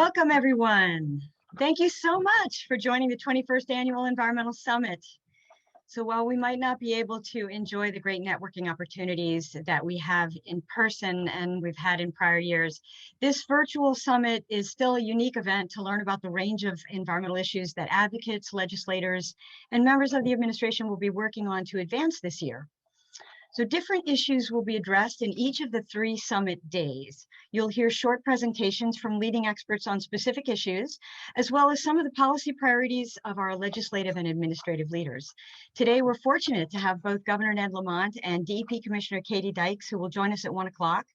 Welcome, everyone. Thank you so much for joining the 21st Annual Environmental Summit. So while we might not be able to enjoy the great networking opportunities that we have in person and we've had in prior years, this virtual summit is still a unique event to learn about the range of environmental issues that advocates, legislators, and members of the administration will be working on to advance this year. So different issues will be addressed in each of the 3 summit days. You'll hear short presentations from leading experts on specific issues, as well as some of the policy priorities of our legislative and administrative leaders. Today, we're fortunate to have both Governor Ned Lamont and DEP Commissioner Katie Dykes, who will join us at 1 o'clock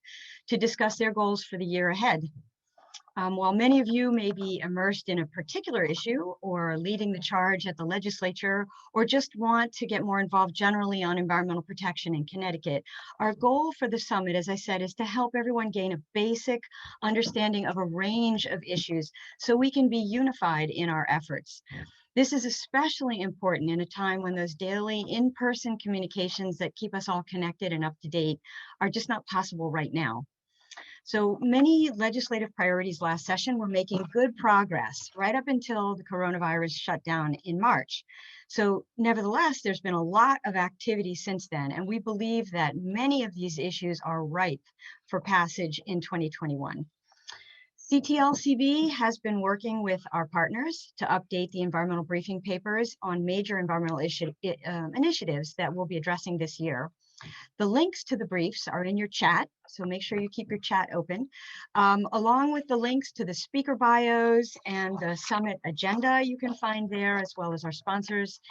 to discuss their goals for the year ahead. While many of you may be immersed in a particular issue or leading the charge at the legislature or just want to get more involved generally on environmental protection in Connecticut, our goal for the summit, as I said, is to help everyone gain a basic understanding of a range of issues so we can be unified in our efforts. This is especially important in a time when those daily in-person communications that keep us all connected and up to date are just not possible right now. So many legislative priorities last session were making good progress right up until the coronavirus shut down in March. So nevertheless, there's been a lot of activity since then, and we believe that many of these issues are ripe for passage in 2021. CTLCB has been working with our partners to update the environmental briefing papers on major environmental initiatives that we'll be addressing this year. The links to the briefs are in your chat, so make sure you keep your chat open, along with the links to the speaker bios and the summit agenda you can find there, as well as our sponsors.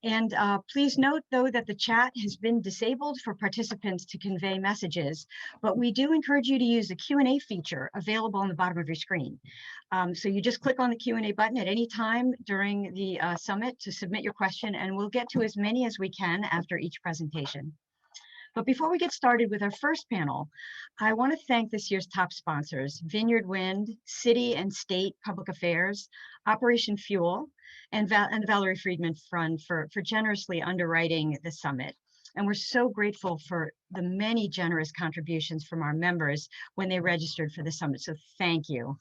And please note, though, that the chat has been disabled for participants to convey messages, but we do encourage you to use the Q&A feature available on the bottom of your screen. So you just click on the Q&A button at any time during the summit to submit your question, and we'll get to as many as we can after each presentation. But before we get started with our first panel, I want to thank this year's top sponsors, Vineyard Wind, City and State Public Affairs, Operation Fuel, and the Valerie Friedman Fund for generously underwriting the summit. And we're so grateful for the many generous contributions from our members when they registered for the summit, so thank you.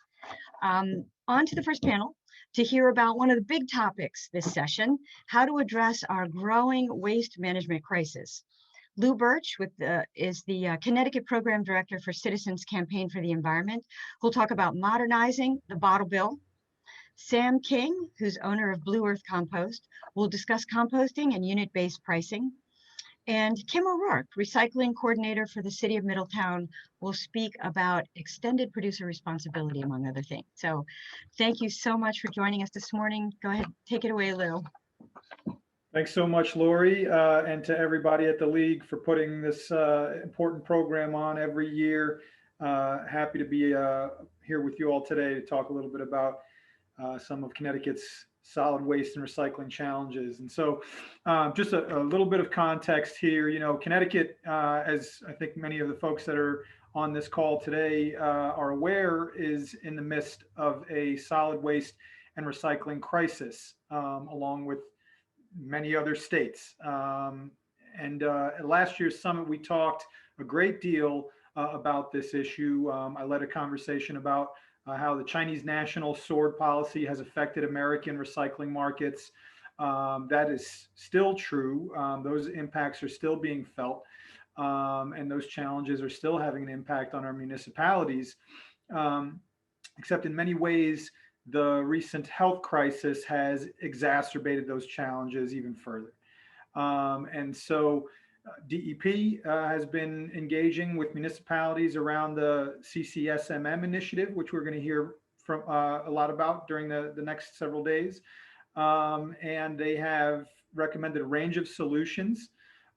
On to the first panel to hear about one of the big topics this session, how to address our growing waste management crisis. Lou Burch is the Connecticut Program Director for Citizens Campaign for the Environment, who'll talk about modernizing the bottle bill. Sam King, who's owner of Blue Earth Compost, will discuss composting and unit-based pricing. And Kim O'Rourke, Recycling Coordinator for the City of Middletown, will speak about extended producer responsibility, among other things. So thank you so much for joining us this morning. Go ahead, take it away, Lou. Thanks so much, Lori, and to everybody at the League for putting this important program on every year. Happy to be here with you all today to talk a little bit about some of Connecticut's solid waste and recycling challenges. And so just a little bit of context here. You know, Connecticut, as I think many of the folks that are on this call today are aware, is in the midst of a solid waste and recycling crisis, along with many other states. At last year's summit, we talked a great deal about this issue. I led a conversation about how the Chinese national sword policy has affected American recycling markets. That is still true. Those impacts are still being felt, and those challenges are still having an impact on our municipalities, except in many ways, the recent health crisis has exacerbated those challenges even further. And so DEP has been engaging with municipalities around the CCSMM initiative, which we're going to hear from a lot about during the next several days. And they have recommended a range of solutions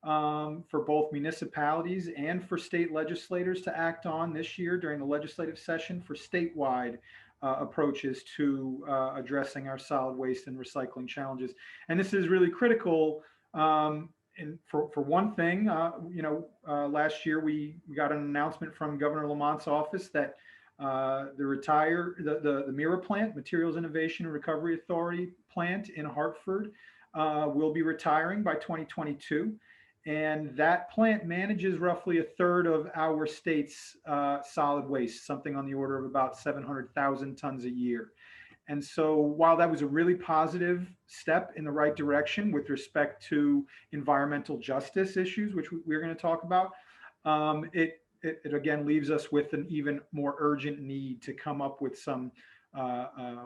for both municipalities and for state legislators to act on this year during the legislative session for statewide approaches to addressing our solid waste and recycling challenges. And this is really critical. And for one thing, last year we got an announcement from Governor Lamont's office that the MIRA plant, Materials Innovation and Recovery Authority plant in Hartford, will be retiring by 2022. And that plant manages roughly a third of our state's solid waste, something on the order of about 700,000 tons a year. And so while that was a really positive step in the right direction with respect to environmental justice issues, which we're going to talk about, it again leaves us with an even more urgent need to come up with some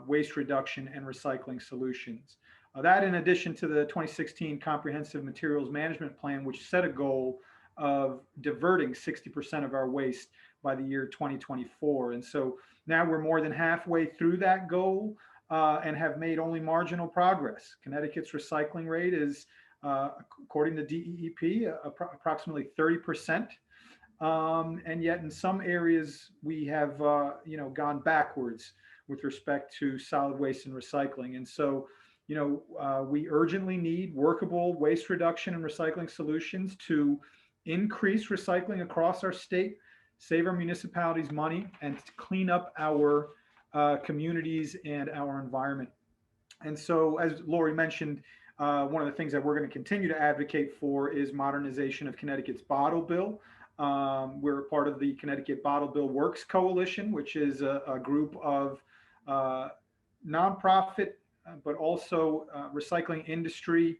waste reduction and recycling solutions. That, in addition to the 2016 Comprehensive Materials Management Plan, which set a goal of diverting 60% of our waste by the year 2024. And so now we're more than halfway through that goal and have made only marginal progress. Connecticut's recycling rate is, according to DEEP, approximately 30%. And yet in some areas we have gone backwards with respect to solid waste and recycling. And so we urgently need workable waste reduction and recycling solutions to increase recycling across our state, save our municipalities money, and to clean up our communities and our environment. And so, as Lori mentioned, one of the things that we're going to continue to advocate for is modernization of Connecticut's bottle bill. We're a part of the Connecticut Bottle Bill Works Coalition, which is a group of nonprofit but also recycling industry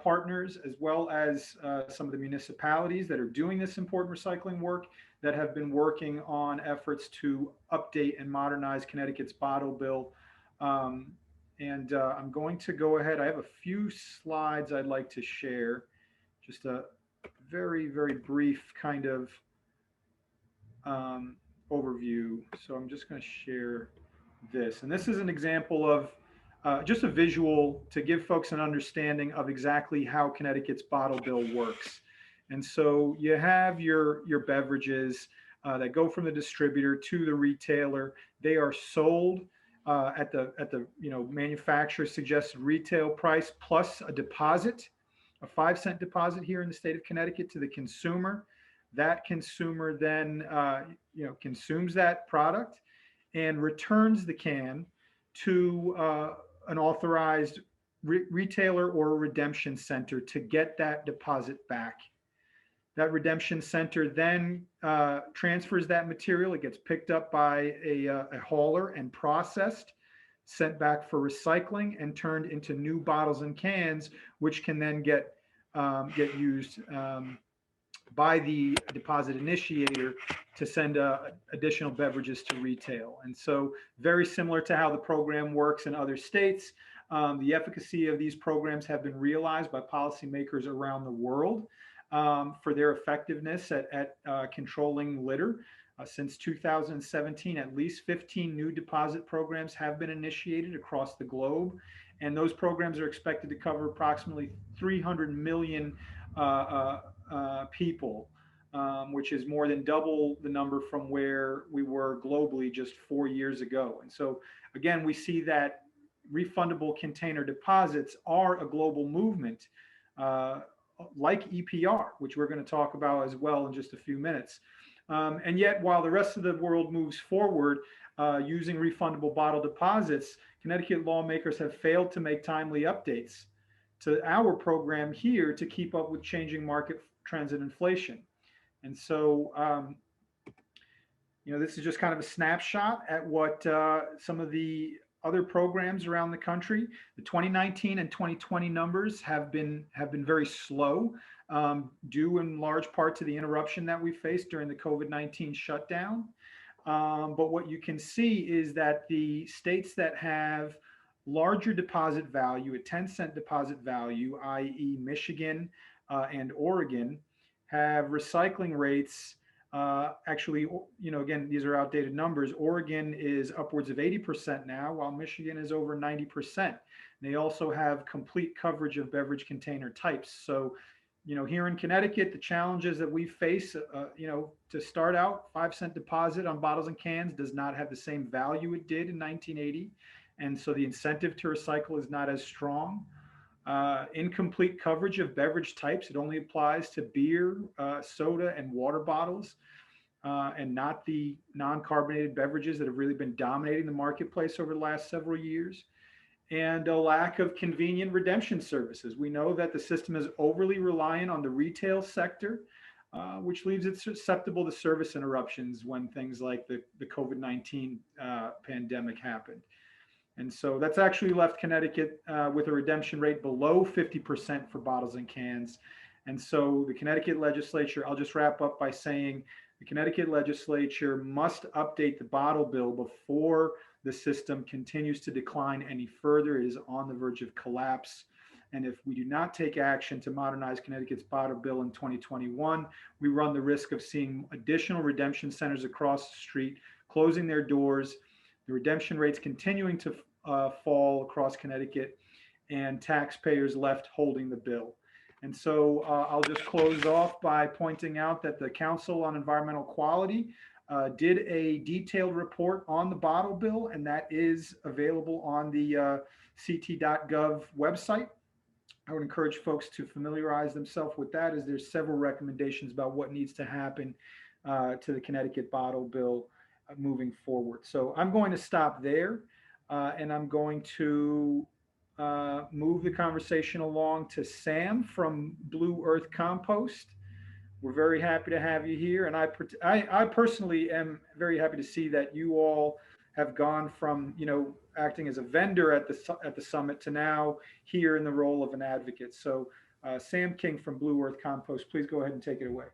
partners, as well as some of the municipalities that are doing this important recycling work, that have been working on efforts to update and modernize Connecticut's bottle bill. I'm going to go ahead. I have a few slides I'd like to share, just a very, very brief kind of overview. So I'm just going to share this. And this is an example of just a visual to give folks an understanding of exactly how Connecticut's bottle bill works. And so you have your beverages that go from the distributor to the retailer. They are sold at the manufacturer's suggested retail price plus a deposit, a 5-cent deposit here in the state of Connecticut to the consumer. That consumer then consumes that product and returns the can to an authorized retailer or a redemption center to get that deposit back. That redemption center then transfers that material. It gets picked up by a hauler and processed, sent back for recycling, and turned into new bottles and cans, which can then get used by the deposit initiator to send additional beverages to retail. And so very similar to how the program works in other states, the efficacy of these programs have been realized by policymakers around the world for their effectiveness at controlling litter. Since 2017, at least 15 new deposit programs have been initiated across the globe. And those programs are expected to cover approximately 300 million people, which is more than double the number from where we were globally just 4 years ago. And so, again, we see that refundable container deposits are a global movement, like EPR, which we're going to talk about as well in just a few minutes. And yet, while the rest of the world moves forward using refundable bottle deposits, Connecticut lawmakers have failed to make timely updates to our program here to keep up with changing market trends and inflation. And so, this is just kind of a snapshot at what some of the other programs around the country. The 2019 and 2020 numbers have been very slow, due in large part to the interruption that we faced during the COVID-19 shutdown. But what you can see is that the states that have larger deposit value, a 10-cent deposit value, i.e. Michigan and Oregon, have recycling rates. Actually, again, these are outdated numbers. Oregon is upwards of 80% now, while Michigan is over 90%. They also have complete coverage of beverage container types. So, here in Connecticut, the challenges that we face, to start out, 5-cent deposit on bottles and cans does not have the same value it did in 1980. And so the incentive to recycle is not as strong. Incomplete coverage of beverage types. It only applies to beer, soda, and water bottles, and not the non-carbonated beverages that have really been dominating the marketplace over the last several years. and a lack of convenient redemption services. We know that the system is overly reliant on the retail sector, which leaves it susceptible to service interruptions when things like the COVID-19 pandemic happened. And so that's actually left Connecticut with a redemption rate below 50% for bottles and cans. And so the Connecticut legislature, I'll just wrap up by saying the Connecticut legislature must update the bottle bill before the system continues to decline any further. It is on the verge of collapse. And if we do not take action to modernize Connecticut's bottle bill in 2021, we run the risk of seeing additional redemption centers across the street closing their doors, the redemption rates continuing to fall across Connecticut, and taxpayers left holding the bill. And so I'll just close off by pointing out that the Council on Environmental Quality did a detailed report on the bottle bill, and that is available on the ct.gov website. I would encourage folks to familiarize themselves with that, as there's several recommendations about what needs to happen to the Connecticut bottle bill moving forward. So I'm going to stop there, and I'm going to move the conversation along to Sam from Blue Earth Compost. We're very happy to have you here, and I personally am very happy to see that you all have gone from acting as a vendor at the summit to now here in the role of an advocate. So Sam King from Blue Earth Compost, please go ahead and take it away.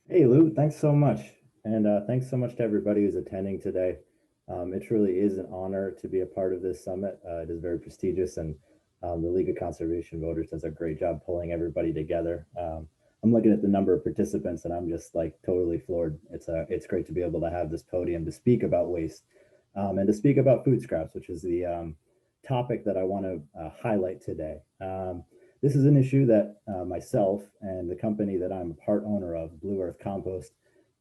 Hey Lou, thanks so much, and thanks so much to everybody who's attending today. It truly is an honor to be a part of this summit. It is very prestigious, and the League of Conservation Voters does a great job pulling everybody together. I'm looking at the number of participants, and I'm just like totally floored. It's great to be able to have this podium to speak about waste and to speak about food scraps, which is the topic that I want to highlight today. This is an issue that myself and the company that I'm a part owner of, Blue Earth Compost,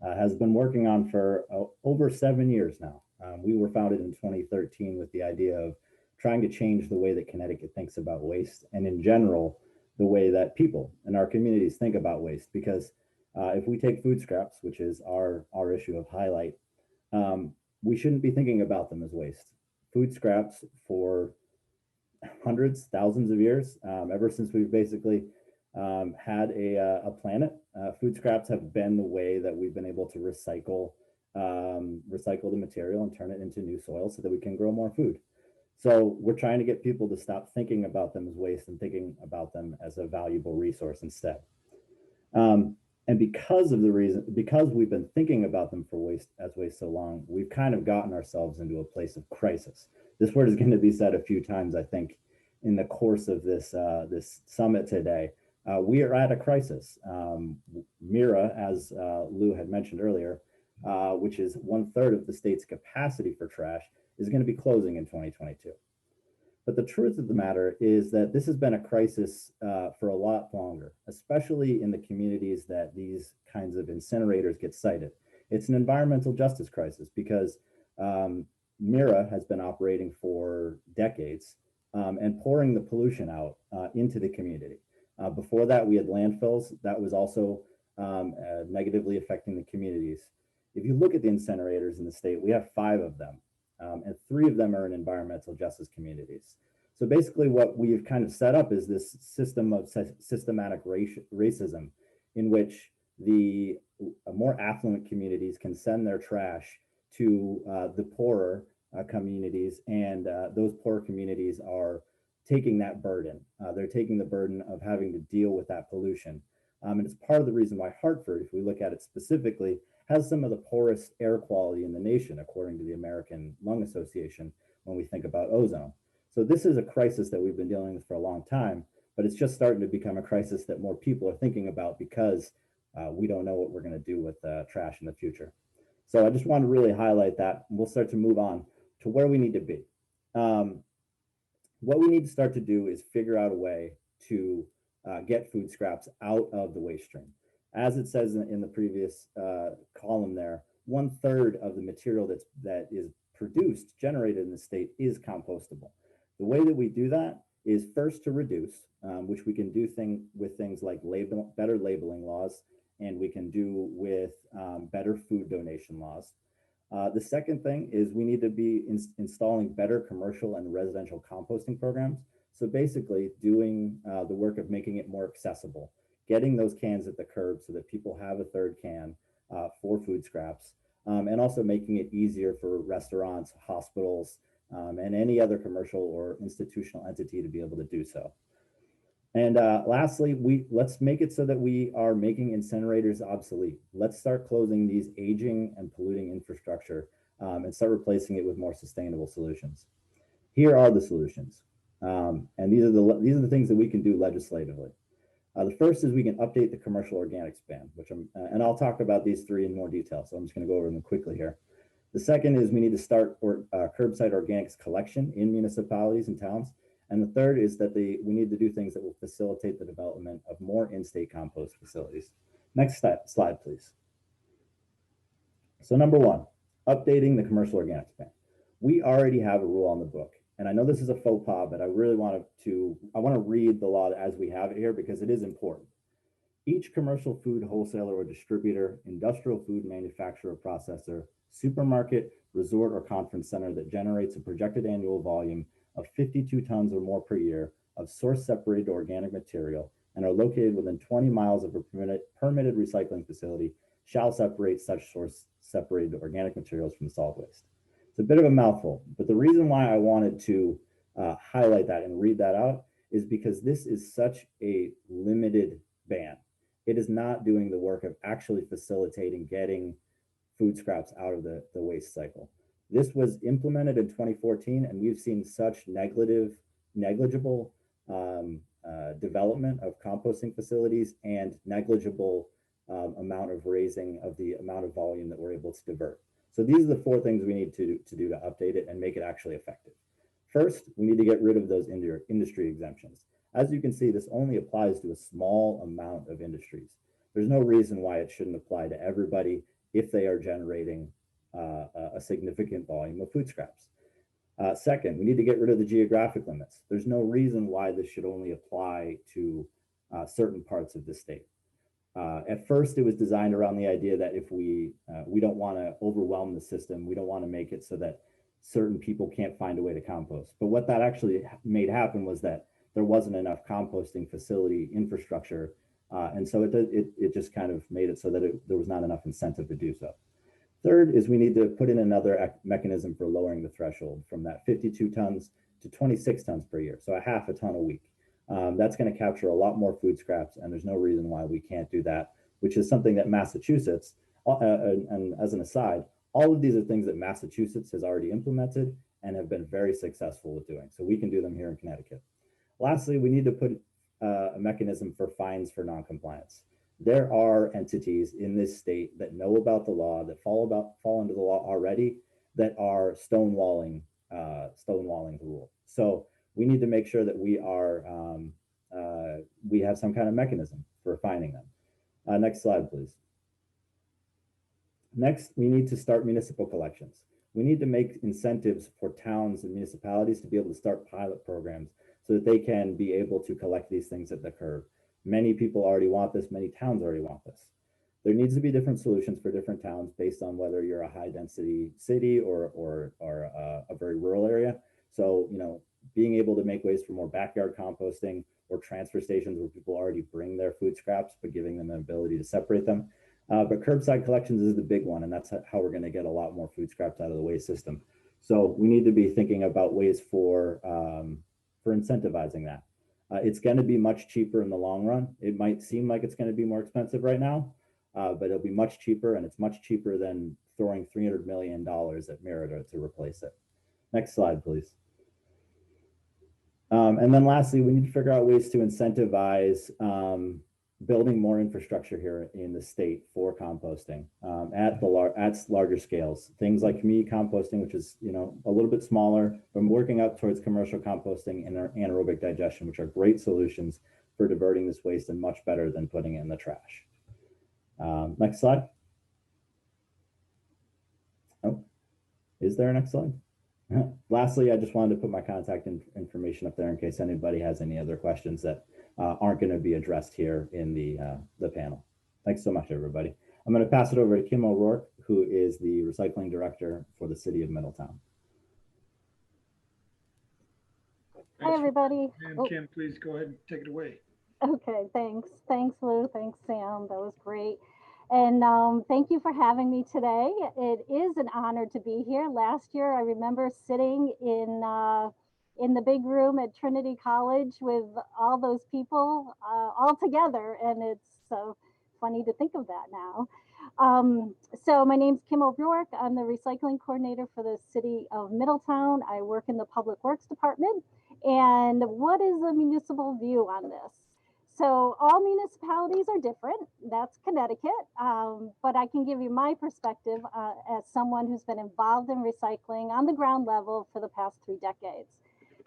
has been working on for over 7 years now. We were founded in 2013 with the idea of trying to change the way that Connecticut thinks about waste, and in general, the way that people in our communities think about waste. Because if we take food scraps, which is our issue of highlight, we shouldn't be thinking about them as waste. Food scraps for hundreds, thousands of years, ever since we've basically had a planet, food scraps have been the way that we've been able to recycle the material and turn it into new soil so that we can grow more food. So we're trying to get people to stop thinking about them as waste and thinking about them as a valuable resource instead. And because we've been thinking about them for waste so long, we've kind of gotten ourselves into a place of crisis. This word is going to be said a few times, I think, in the course of this summit today. We are at a crisis. MIRA, as Lou had mentioned earlier, which is 1/3 of the state's capacity for trash, is going to be closing in 2022. But the truth of the matter is that this has been a crisis for a lot longer, especially in the communities that these kinds of incinerators get sited. It's an environmental justice crisis because MIRA has been operating for decades and pouring the pollution out into the community. Before that, we had landfills that was also negatively affecting the communities. If you look at the incinerators in the state, we have 5 of them, and 3 of them are in environmental justice communities. So basically what we've kind of set up is this system of systematic racism in which the more affluent communities can send their trash to the poorer communities, and those poor communities are taking that burden. They're taking the burden of having to deal with that pollution. And it's part of the reason why Hartford, if we look at it specifically, has some of the poorest air quality in the nation, according to the American Lung Association, when we think about ozone. So this is a crisis that we've been dealing with for a long time, but it's just starting to become a crisis that more people are thinking about because we don't know what we're going to do with trash in the future. So I just want to really highlight that, and we'll start to move on to where we need to be. What we need to start to do is figure out a way to get food scraps out of the waste stream. As it says in the previous column there, 1/3 of the material that is produced, generated in the state is compostable. The way that we do that is first to reduce, which we can do with things like better labeling laws, and we can do with better food donation laws. The second thing is we need to be installing better commercial and residential composting programs. So basically doing the work of making it more accessible, getting those cans at the curb so that people have a third can for food scraps, and also making it easier for restaurants, hospitals, and any other commercial or institutional entity to be able to do so. And lastly, let's make it so that we are making incinerators obsolete. Let's start closing these aging and polluting infrastructure and start replacing it with more sustainable solutions. Here are the solutions. And these are the things that we can do legislatively. The first is we can update the commercial organics ban, and I'll talk about these three in more detail. So I'm just going to go over them quickly here. The second is we need to start curbside organics collection in municipalities and towns. And the third is that we need to do things that will facilitate the development of more in-state compost facilities. Next slide, please. So number one, updating the commercial organics ban. We already have a rule on the book. And I know this is a faux pas, but I really want to read the law as we have it here because it is important. Each commercial food wholesaler or distributor, industrial food manufacturer or processor, supermarket, resort, or conference center that generates a projected annual volume of 52 tons or more per year of source separated organic material and are located within 20 miles of a permitted recycling facility shall separate such source separated organic materials from solid waste. It's a bit of a mouthful, but the reason why I wanted to highlight that and read that out is because this is such a limited ban. It is not doing the work of actually facilitating getting food scraps out of the waste cycle. This was implemented in 2014, and we've seen such negligible development of composting facilities and negligible amount of raising of the amount of volume that we're able to divert. So these are the four things we need to do to update it and make it actually effective. First, we need to get rid of those industry exemptions. As you can see, this only applies to a small amount of industries. There's no reason why it shouldn't apply to everybody if they are generating a significant volume of food scraps. Second, we need to get rid of the geographic limits. There's no reason why this should only apply to certain parts of the state. At first, it was designed around the idea that if we don't want to overwhelm the system, we don't want to make it so that certain people can't find a way to compost. But what that actually made happen was that there wasn't enough composting facility infrastructure. And so it just kind of made it so that there was not enough incentive to do so. Third is we need to put in another mechanism for lowering the threshold from that 52 tons to 26 tons per year, so a half a ton a week. That's going to capture a lot more food scraps, and there's no reason why we can't do that, which is something that Massachusetts, and as an aside, all of these are things that Massachusetts has already implemented and have been very successful with doing. So we can do them here in Connecticut. Lastly, we need to put a mechanism for fines for noncompliance. There are entities in this state that know about the law, that fall under the law already, that are stonewalling the rule. So we need to make sure that we have some kind of mechanism for fining them. Next slide, please. Next, we need to start municipal collections. We need to make incentives for towns and municipalities to be able to start pilot programs so that they can be able to collect these things at the curb. Many people already want this, many towns already want this. There needs to be different solutions for different towns based on whether you're a high density city or a very rural area. So, being able to make ways for more backyard composting or transfer stations where people already bring their food scraps, but giving them an ability to separate them. But curbside collections is the big one, and that's how we're going to get a lot more food scraps out of the waste system. So we need to be thinking about ways for incentivizing that. It's going to be much cheaper in the long run. It might seem like it's going to be more expensive right now, but it'll be much cheaper, and it's much cheaper than throwing $300 million at Merida to replace it. Next slide, please. And then lastly, we need to figure out ways to incentivize building more infrastructure here in the state for composting at larger scales. Things like community composting, which is a little bit smaller, but working up towards commercial composting and anaerobic digestion, which are great solutions for diverting this waste and much better than putting it in the trash. Next slide. Oh, is there a next slide? Lastly, I just wanted to put my contact information up there in case anybody has any other questions that aren't going to be addressed here in the panel. Thanks so much, everybody. I'm going to pass it over to Kim O'Rourke, who is the recycling director for the city of Middletown. Hi, everybody. And Kim, please go ahead and take it away. Okay, thanks. Thanks, Lou. Thanks, Sam. That was great. And thank you for having me today. It is an honor to be here. Last year, I remember sitting in the big room at Trinity College with all those people all together, and it's funny to think of that now. So my name's Kim O'Rourke. I'm the recycling coordinator for the city of Middletown. I work in the Public Works Department. And what is a municipal view on this? So all municipalities are different. That's Connecticut. But I can give you my perspective as someone who's been involved in recycling on the ground level for the past 3 decades.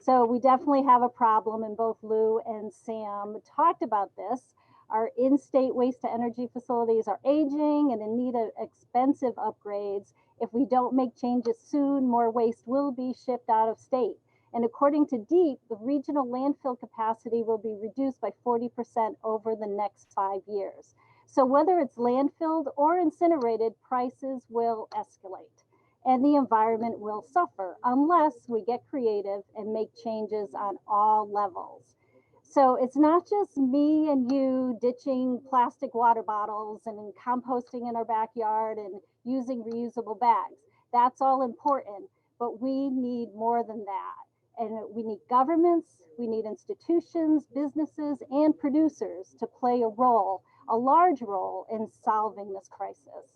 So we definitely have a problem, and both Lou and Sam talked about this. Our in-state waste to energy facilities are aging and in need of expensive upgrades. If we don't make changes soon, more waste will be shipped out of state. And according to DEEP, the regional landfill capacity will be reduced by 40% over the next 5 years. So whether it's landfilled or incinerated, prices will escalate and the environment will suffer unless we get creative and make changes on all levels. So it's not just me and you ditching plastic water bottles and composting in our backyard and using reusable bags. That's all important, but we need more than that. And we need governments, we need institutions, businesses, and producers to play a large role in solving this crisis.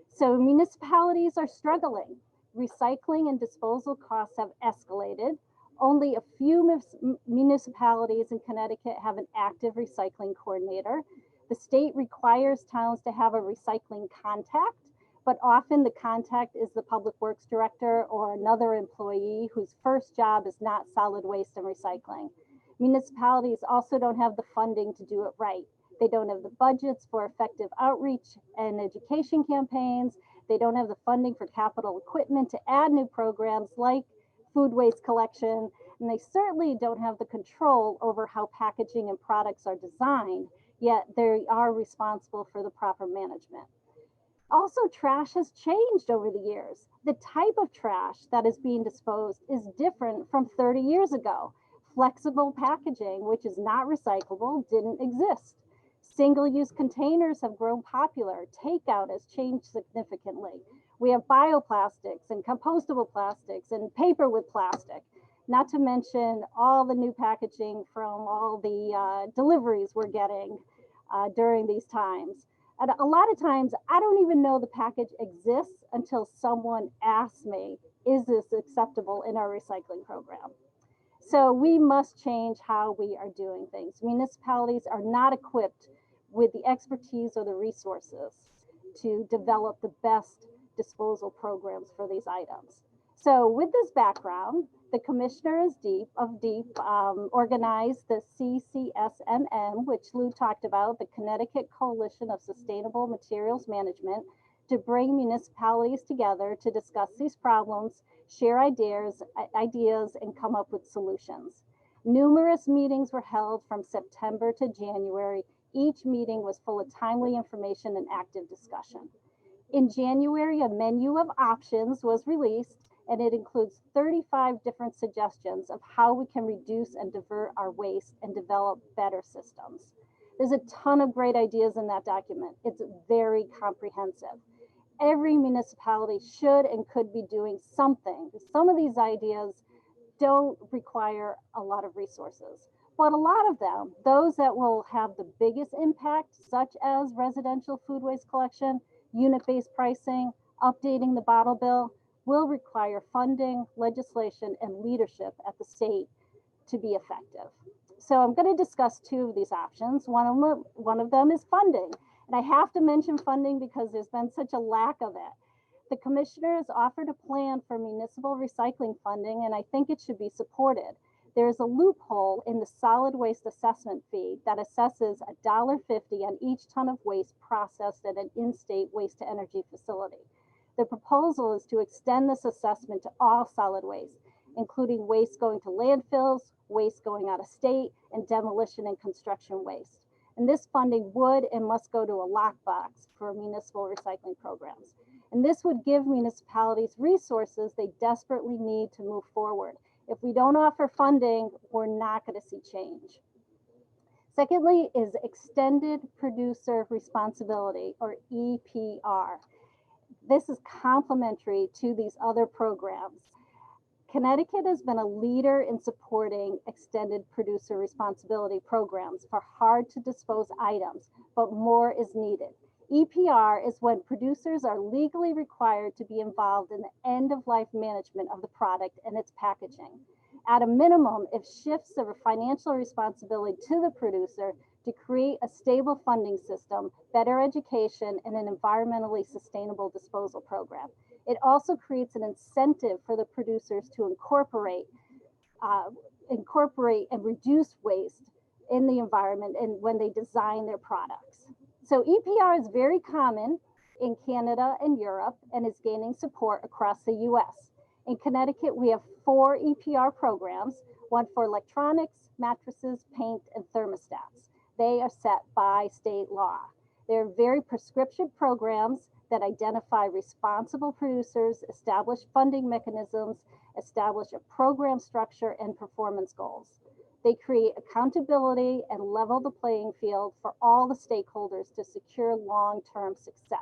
So municipalities are struggling. Recycling and disposal costs have escalated. Only a few municipalities in Connecticut have an active recycling coordinator. The state requires towns to have a recycling contact, but often the contact is the public works director or another employee whose first job is not solid waste and recycling. Municipalities also don't have the funding to do it right. They don't have the budgets for effective outreach and education campaigns. They don't have the funding for capital equipment to add new programs like food waste collection, and they certainly don't have the control over how packaging and products are designed, yet they are responsible for the proper management. Also, trash has changed over the years. The type of trash that is being disposed is different from 30 years ago. Flexible packaging, which is not recyclable, didn't exist. Single-use containers have grown popular. Takeout has changed significantly. We have bioplastics and compostable plastics and paper with plastic, not to mention all the new packaging from all the deliveries we're getting during these times. And a lot of times, I don't even know the package exists until someone asks me, is this acceptable in our recycling program? So we must change how we are doing things. Municipalities are not equipped with the expertise or the resources to develop the best disposal programs for these items. So with this background, the commissioners of DEEP organized the CCSMM, which Lou talked about, the Connecticut Coalition of Sustainable Materials Management, to bring municipalities together to discuss these problems, share ideas, and come up with solutions. Numerous meetings were held from September to January. Each meeting was full of timely information and active discussion. In January, a menu of options was released, and it includes 35 different suggestions of how we can reduce and divert our waste and develop better systems. There's a ton of great ideas in that document. It's very comprehensive. Every municipality should and could be doing something. Some of these ideas don't require a lot of resources, but a lot of them, those that will have the biggest impact, such as residential food waste collection, unit-based pricing, updating the bottle bill, will require funding, legislation, and leadership at the state to be effective. So I'm going to discuss 2 of these options. One of them is funding. And I have to mention funding because there's been such a lack of it. The commissioners offered a plan for municipal recycling funding, and I think it should be supported. There's a loophole in the solid waste assessment fee that assesses $1.50 on each ton of waste processed at an in-state waste to energy facility. The proposal is to extend this assessment to all solid waste, including waste going to landfills, waste going out of state, and demolition and construction waste. And this funding would and must go to a lockbox for municipal recycling programs. And this would give municipalities resources they desperately need to move forward. If we don't offer funding, we're not going to see change. Secondly is extended producer responsibility, or EPR. This is complementary to these other programs. Connecticut has been a leader in supporting extended producer responsibility programs for hard to dispose items, but more is needed. EPR is when producers are legally required to be involved in the end of life management of the product and its packaging. At a minimum, it shifts the financial responsibility to the producer to create a stable funding system, better education, and an environmentally sustainable disposal program. It also creates an incentive for the producers to incorporate and reduce waste in the environment and when they design their products. So EPR is very common in Canada and Europe and is gaining support across the US. In Connecticut, we have 4 EPR programs, one for electronics, mattresses, paint, and thermostats. They are set by state law. They're very prescriptive programs that identify responsible producers, establish funding mechanisms, establish a program structure and performance goals. They create accountability and level the playing field for all the stakeholders to secure long-term success.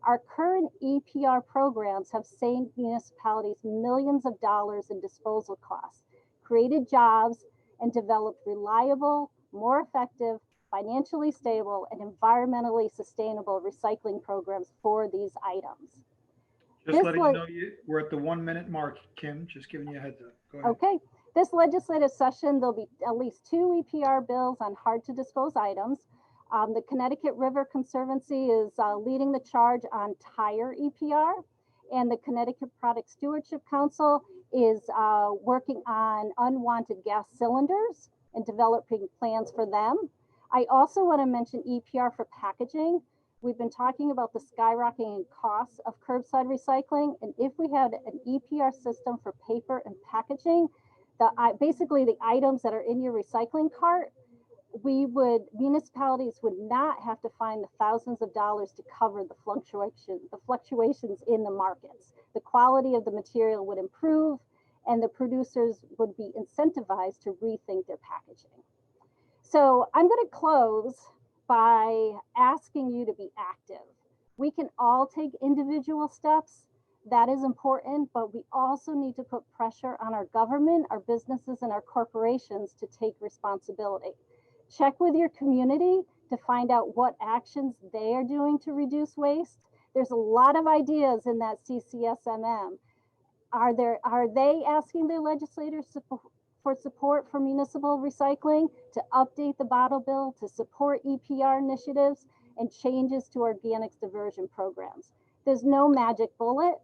Our current EPR programs have saved municipalities millions of dollars in disposal costs, created jobs, and developed reliable, more effective, financially stable, and environmentally sustainable recycling programs for these items. Just letting you know we're at the 1 minute mark, Kim, just giving you a heads up. Go ahead. Okay. This legislative session, there'll be at least 2 EPR bills on hard to dispose items. The Connecticut River Conservancy is leading the charge on tire EPR, and the Connecticut Product Stewardship Council is working on unwanted gas cylinders and developing plans for them. I also want to mention EPR for packaging. We've been talking about the skyrocketing costs of curbside recycling, and if we had an EPR system for paper and packaging, basically the items that are in your recycling cart, municipalities would not have to find the thousands of dollars to cover the fluctuations in the markets. The quality of the material would improve, and the producers would be incentivized to rethink their packaging. So I'm going to close by asking you to be active. We can all take individual steps. That is important, but we also need to put pressure on our government, our businesses, and our corporations to take responsibility. Check with your community to find out what actions they are doing to reduce waste. There's a lot of ideas in that CCSMM. Are they asking their legislators for support for municipal recycling, to update the bottle bill, to support EPR initiatives, and changes to organics diversion programs? There's no magic bullet.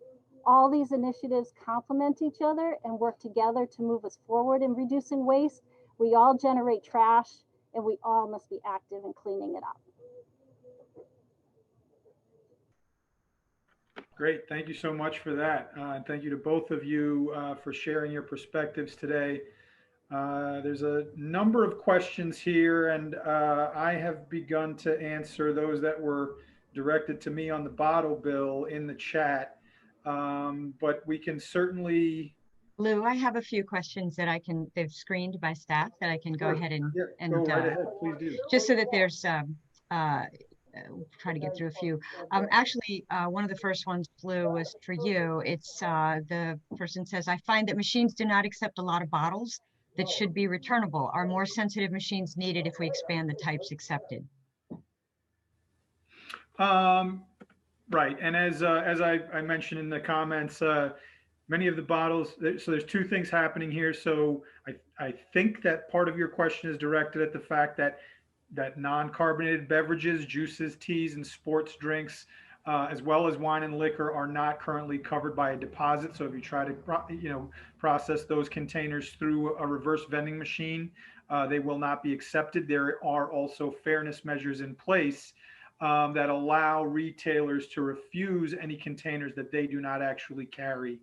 All these initiatives complement each other and work together to move us forward in reducing waste. We all generate trash, and we all must be active in cleaning it up. Great. Thank you so much for that. And thank you to both of you for sharing your perspectives today. There's a number of questions here, and I have begun to answer those that were directed to me on the bottle bill in the chat. But we can certainly... Lou, I have a few questions that they've screened by staff that I can go ahead and go right ahead, please do. Just so that there's, try to get through a few. Actually, one of the first ones, Lou, was for you. It's the person says, I find that machines do not accept a lot of bottles that should be returnable. Are more sensitive machines needed if we expand the types accepted? Right, and as I mentioned in the comments, many of the bottles, so there's 2 things happening here. So I think that part of your question is directed at the fact that non-carbonated beverages, juices, teas, and sports drinks, as well as wine and liquor, are not currently covered by a deposit. So if you try to process those containers through a reverse vending machine, they will not be accepted. There are also fairness measures in place that allow retailers to refuse any containers that they do not actually carry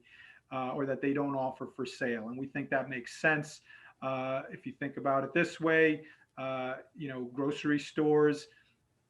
or that they don't offer for sale. And we think that makes sense. If you think about it this way, grocery stores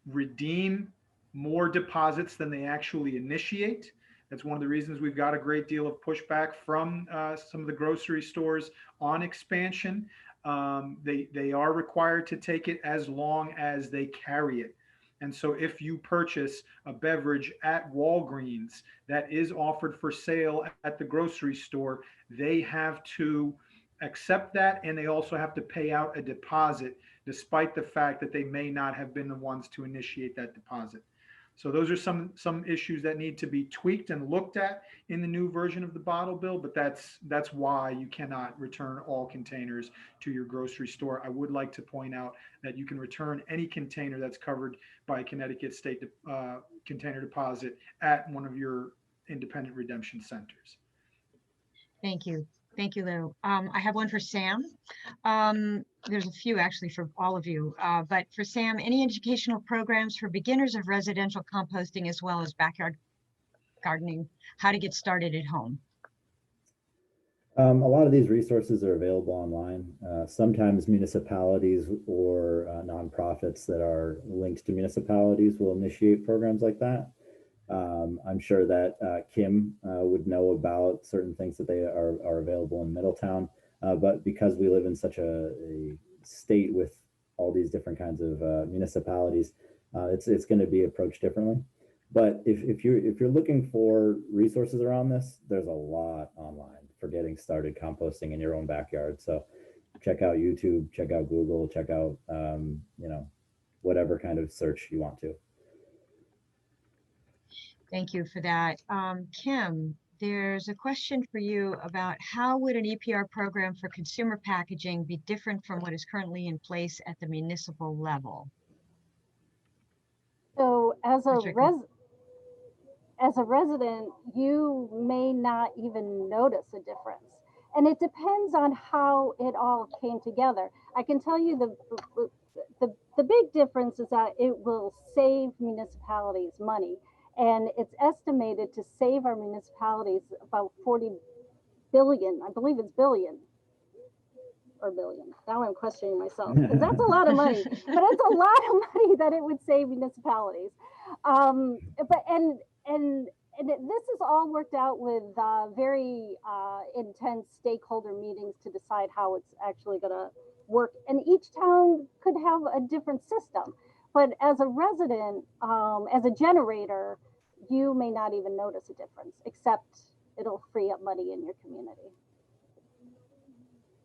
redeem more deposits than they actually initiate. That's one of the reasons we've got a great deal of pushback from some of the grocery stores on expansion. They are required to take it as long as they carry it. And so if you purchase a beverage at Walgreens that is offered for sale at the grocery store, they have to accept that, and they also have to pay out a deposit, despite the fact that they may not have been the ones to initiate that deposit. So those are some issues that need to be tweaked and looked at in the new version of the bottle bill, but that's why you cannot return all containers to your grocery store. I would like to point out that you can return any container that's covered by a Connecticut state container deposit at one of your independent redemption centers. Thank you. Thank you, Lou. I have one for Sam. There's a few actually for all of you, but for Sam, any educational programs for beginners of residential composting as well as backyard gardening, how to get started at home? A lot of these resources are available online. Sometimes municipalities or nonprofits that are linked to municipalities will initiate programs like that. I'm sure that Kim would know about certain things that they are available in Middletown, but because we live in such a state with all these different kinds of municipalities, it's going to be approached differently. But if you're looking for resources around this, there's a lot online for getting started composting in your own backyard. So check out YouTube, check out Google, check out whatever kind of search you want to. Thank you for that. Kim, there's a question for you about how would an EPR program for consumer packaging be different from what is currently in place at the municipal level? So as a resident, you may not even notice a difference. And it depends on how it all came together. I can tell you the big difference is that it will save municipalities money. And it's estimated to save our municipalities about 40 billion, I believe it's billion or billion. Now I'm questioning myself because that's a lot of money, but it's a lot of money that it would save municipalities. This is all worked out with very intense stakeholder meetings to decide how it's actually going to work. And each town could have a different system. But as a resident, as a generator, you may not even notice a difference, except it'll free up money in your community.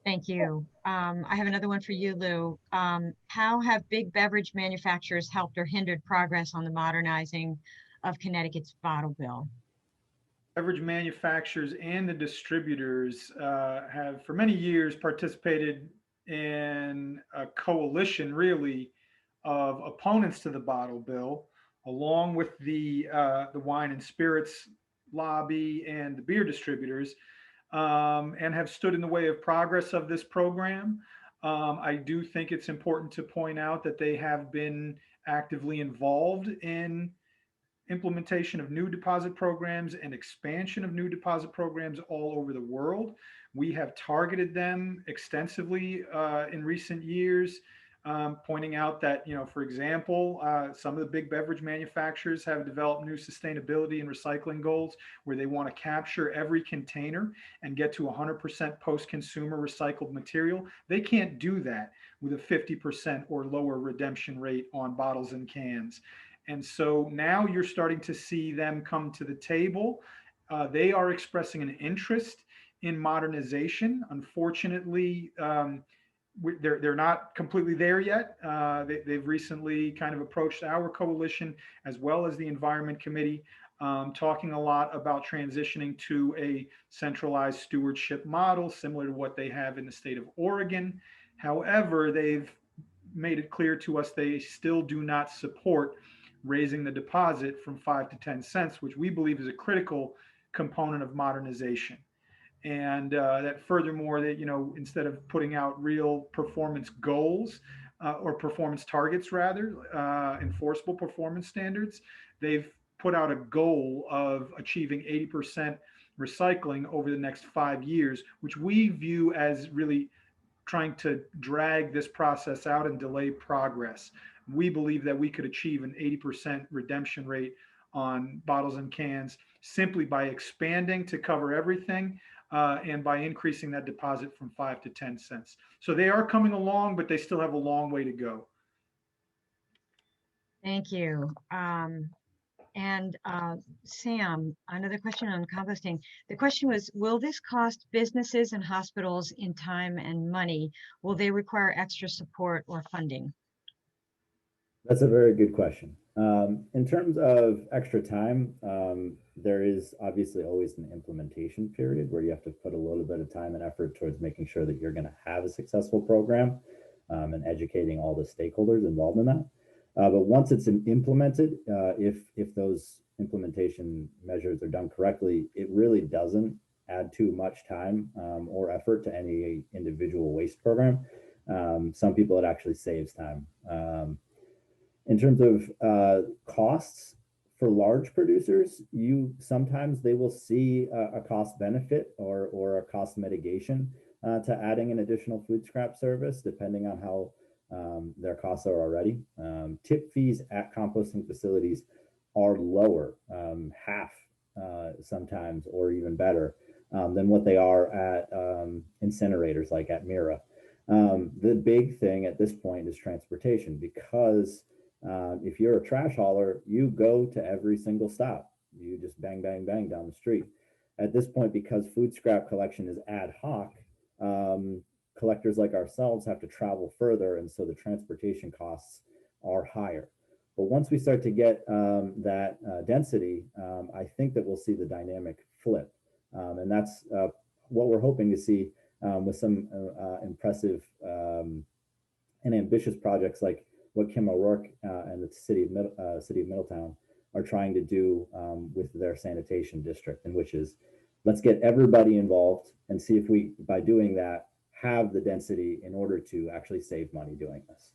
Thank you. I have another one for you, Lou. How have big beverage manufacturers helped or hindered progress on the modernizing of Connecticut's bottle bill? Beverage manufacturers and the distributors have for many years participated in a coalition, really, of opponents to the bottle bill, along with the wine and spirits lobby and the beer distributors, and have stood in the way of progress of this program. I do think it's important to point out that they have been actively involved in implementation of new deposit programs and expansion of new deposit programs all over the world. We have targeted them extensively in recent years. Pointing out that, for example, some of the big beverage manufacturers have developed new sustainability and recycling goals where they want to capture every container and get to 100% post-consumer recycled material. They can't do that with a 50% or lower redemption rate on bottles and cans. And so now you're starting to see them come to the table. They are expressing an interest in modernization. Unfortunately, they're not completely there yet. They've recently kind of approached our coalition as well as the Environment Committee, talking a lot about transitioning to a centralized stewardship model similar to what they have in the state of Oregon. However, they've made it clear to us they still do not support raising the deposit from 5 to 10 cents, which we believe is a critical component of modernization. And that furthermore, that, instead of putting out real performance goals or performance targets, rather, enforceable performance standards, they've put out a goal of achieving 80% recycling over the next 5 years, which we view as really trying to drag this process out and delay progress. we believe that we could achieve an 80% redemption rate on bottles and cans simply by expanding to cover everything and by increasing that deposit from 5 to 10 cents. So they are coming along, but they still have a long way to go. Thank you. And Sam, another question on composting. The question was, will this cost businesses and hospitals in time and money? Will they require extra support or funding? That's a very good question. In terms of extra time, there is obviously always an implementation period where you have to put a little bit of time and effort towards making sure that you're going to have a successful program and educating all the stakeholders involved in that. But once it's implemented, if those implementation measures are done correctly, it really doesn't add too much time or effort to any individual waste program. Some people, it actually saves time. In terms of costs for large producers, sometimes they will see a cost benefit or a cost mitigation to adding an additional food scrap service, depending on how their costs are already. Tip fees at composting facilities are lower, half sometimes, or even better than what they are at incinerators like at Mira. The big thing at this point is transportation, because if you're a trash hauler, you go to every single stop. You just bang, bang, bang down the street. At this point, because food scrap collection is ad hoc, collectors like ourselves have to travel further, and so the transportation costs are higher. But once we start to get that density, I think that we'll see the dynamic flip. And that's what we're hoping to see with some impressive and ambitious projects like what Kim O'Rourke and the city of Middletown are trying to do with their sanitation district, and which is, let's get everybody involved and see if we, by doing that, have the density in order to actually save money doing this.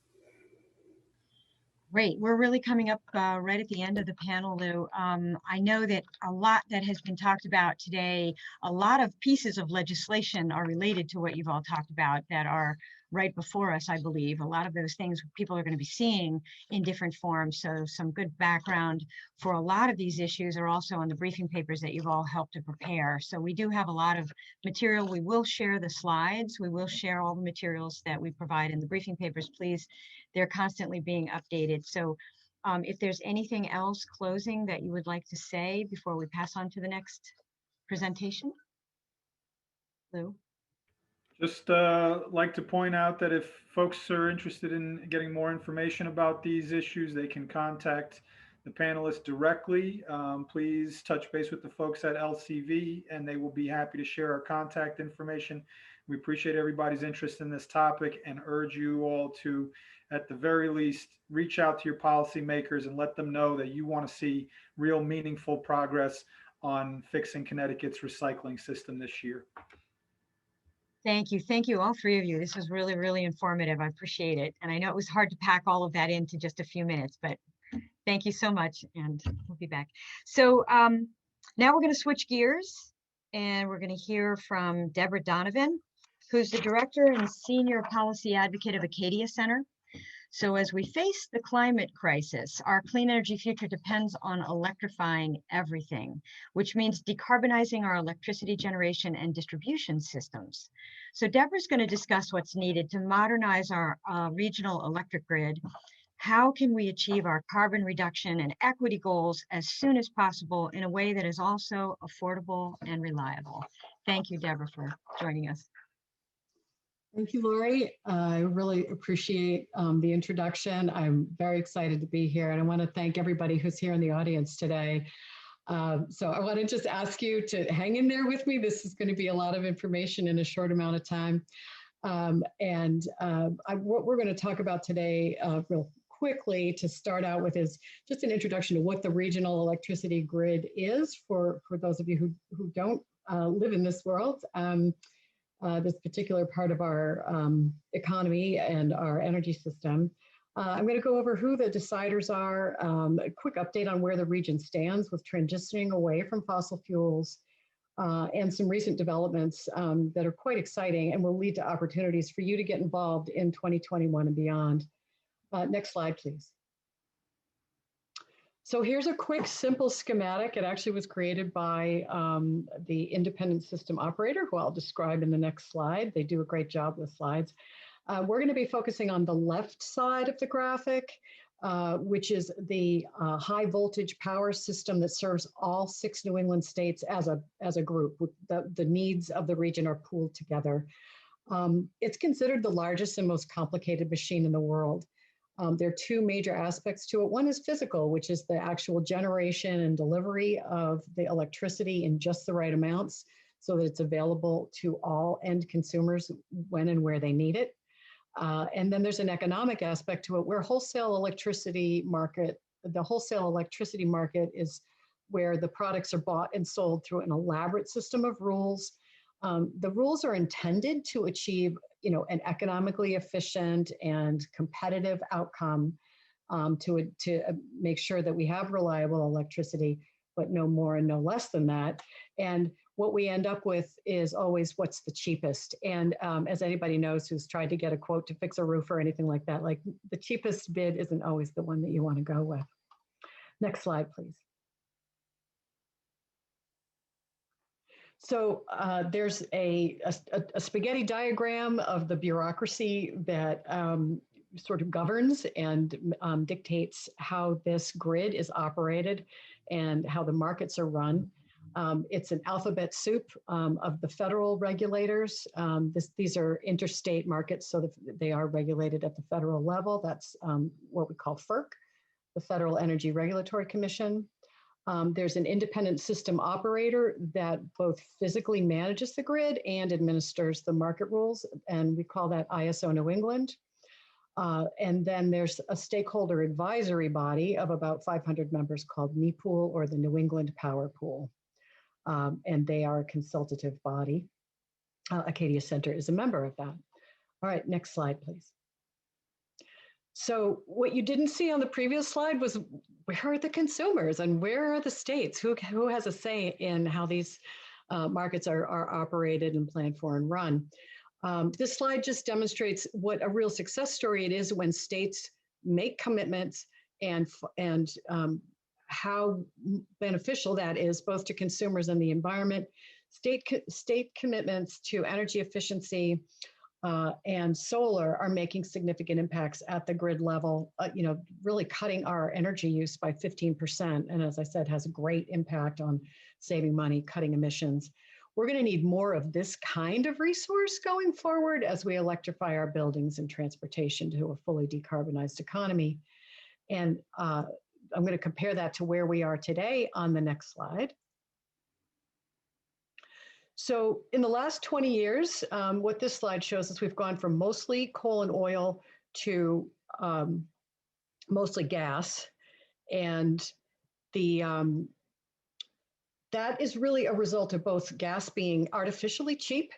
Great. We're really coming up right at the end of the panel, Lou. I know that a lot that has been talked about today, a lot of pieces of legislation are related to what you've all talked about that are right before us, I believe. A lot of those things people are going to be seeing in different forms. So some good background for a lot of these issues are also on the briefing papers that you've all helped to prepare. So we do have a lot of material. We will share the slides. We will share all the materials that we provide in the briefing papers. Please, they're constantly being updated. So if there's anything else closing that you would like to say before we pass on to the next presentation, Lou? Just like to point out that if folks are interested in getting more information about these issues, they can contact the panelists directly. Please touch base with the folks at LCV, and they will be happy to share our contact information. We appreciate everybody's interest in this topic and urge you all to, at the very least, reach out to your policymakers and let them know that you want to see real meaningful progress on fixing Connecticut's recycling system this year. Thank you. Thank you, all three of you. This was really, really informative. I appreciate it. And I know it was hard to pack all of that into just a few minutes, but thank you so much. And we'll be back. So now we're going to switch gears and we're going to hear from Deborah Donovan, who's the Director and Senior Policy Advocate of Acadia Center. So as we face the climate crisis, our clean energy future depends on electrifying everything, which means decarbonizing our electricity generation and distribution systems. So Deborah's going to discuss what's needed to modernize our regional electric grid. How can we achieve our carbon reduction and equity goals as soon as possible in a way that is also affordable and reliable? Thank you, Deborah, for joining us. Thank you, Lori. I really appreciate the introduction. I'm very excited to be here, and I want to thank everybody who's here in the audience today. So I want to just ask you to hang in there with me. This is going to be a lot of information in a short amount of time. What we're going to talk about today real quickly to start out with is just an introduction to what the regional electricity grid is for those of you who don't live in this world. This particular part of our economy and our energy system. I'm going to go over who the deciders are, a quick update on where the region stands with transitioning away from fossil fuels, and some recent developments that are quite exciting and will lead to opportunities for you to get involved in 2021 and beyond. Next slide, please. So here's a quick, simple schematic. It actually was created by the independent system operator, who I'll describe in the next slide. They do a great job with slides. We're going to be focusing on the left side of the graphic, which is the high voltage power system that serves all 6 New England states as a group. The needs of the region are pooled together. It's considered the largest and most complicated machine in the world. There are 2 major aspects to it. One is physical, which is the actual generation and delivery of the electricity in just the right amounts so that it's available to all end consumers when and where they need it. And then there's an economic aspect to it where the wholesale electricity market is where the products are bought and sold through an elaborate system of rules. The rules are intended to achieve, an economically efficient and competitive outcome to make sure that we have reliable electricity, but no more and no less than that. And what we end up with is always what's the cheapest. And as anybody knows who's tried to get a quote to fix a roof or anything like that, like the cheapest bid isn't always the one that you want to go with. Next slide, please. So there's a spaghetti diagram of the bureaucracy that sort of governs and dictates how this grid is operated and how the markets are run. It's an alphabet soup of the federal regulators. These are interstate markets, so they are regulated at the federal level. That's what we call FERC, the Federal Energy Regulatory Commission. There's an independent system operator that both physically manages the grid and administers the market rules, and we call that ISO New England. And then there's a stakeholder advisory body of about 500 members called NEPOOL, or the New England Power Pool. And they are a consultative body. Acadia Center is a member of that. All right, next slide, please. So what you didn't see on the previous slide was where are the consumers and where are the states? Who has a say in how these markets are operated and planned for and run? This slide just demonstrates what a real success story it is when states make commitments and how beneficial that is both to consumers and the environment. State commitments to energy efficiency and solar are making significant impacts at the grid level, really cutting our energy use by 15%. And as I said, has a great impact on saving money, cutting emissions. We're going to need more of this kind of resource going forward as we electrify our buildings and transportation to a fully decarbonized economy. And I'm going to compare that to where we are today on the next slide. So in the last 20 years, what this slide shows is we've gone from mostly coal and oil to mostly gas. And that is really a result of both gas being artificially cheap,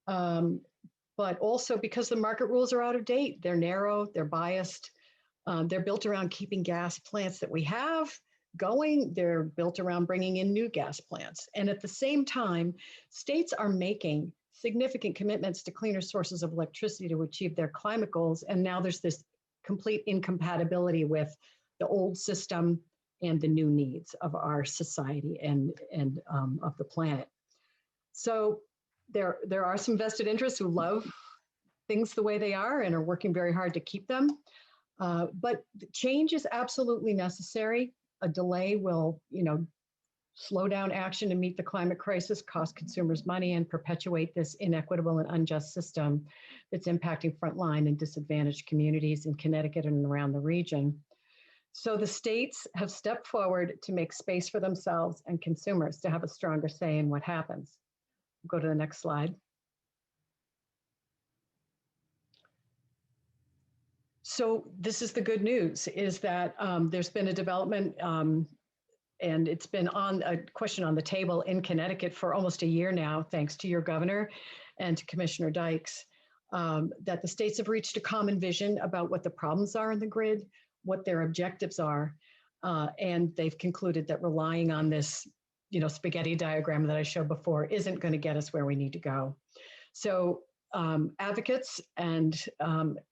but also because the market rules are out of date. They're narrow, they're biased. They're built around keeping gas plants that we have going. They're built around bringing in new gas plants. And at the same time, states are making significant commitments to cleaner sources of electricity to achieve their climate goals. And now there's this complete incompatibility with the old system and the new needs of our society and of the planet. So there are some vested interests who love things the way they are and are working very hard to keep them. But change is absolutely necessary. A delay will, slow down action to meet the climate crisis, cost consumers money, and perpetuate this inequitable and unjust system that's impacting frontline and disadvantaged communities in Connecticut and around the region. So the states have stepped forward to make space for themselves and consumers to have a stronger say in what happens. Go to the next slide. So this is the good news, is that there's been a development and it's been on a question on the table in Connecticut for almost a year now, thanks to your governor and to Commissioner Dykes, that the states have reached a common vision about what the problems are in the grid, what their objectives are, and they've concluded that relying on this, spaghetti diagram that I showed before isn't going to get us where we need to go. So advocates and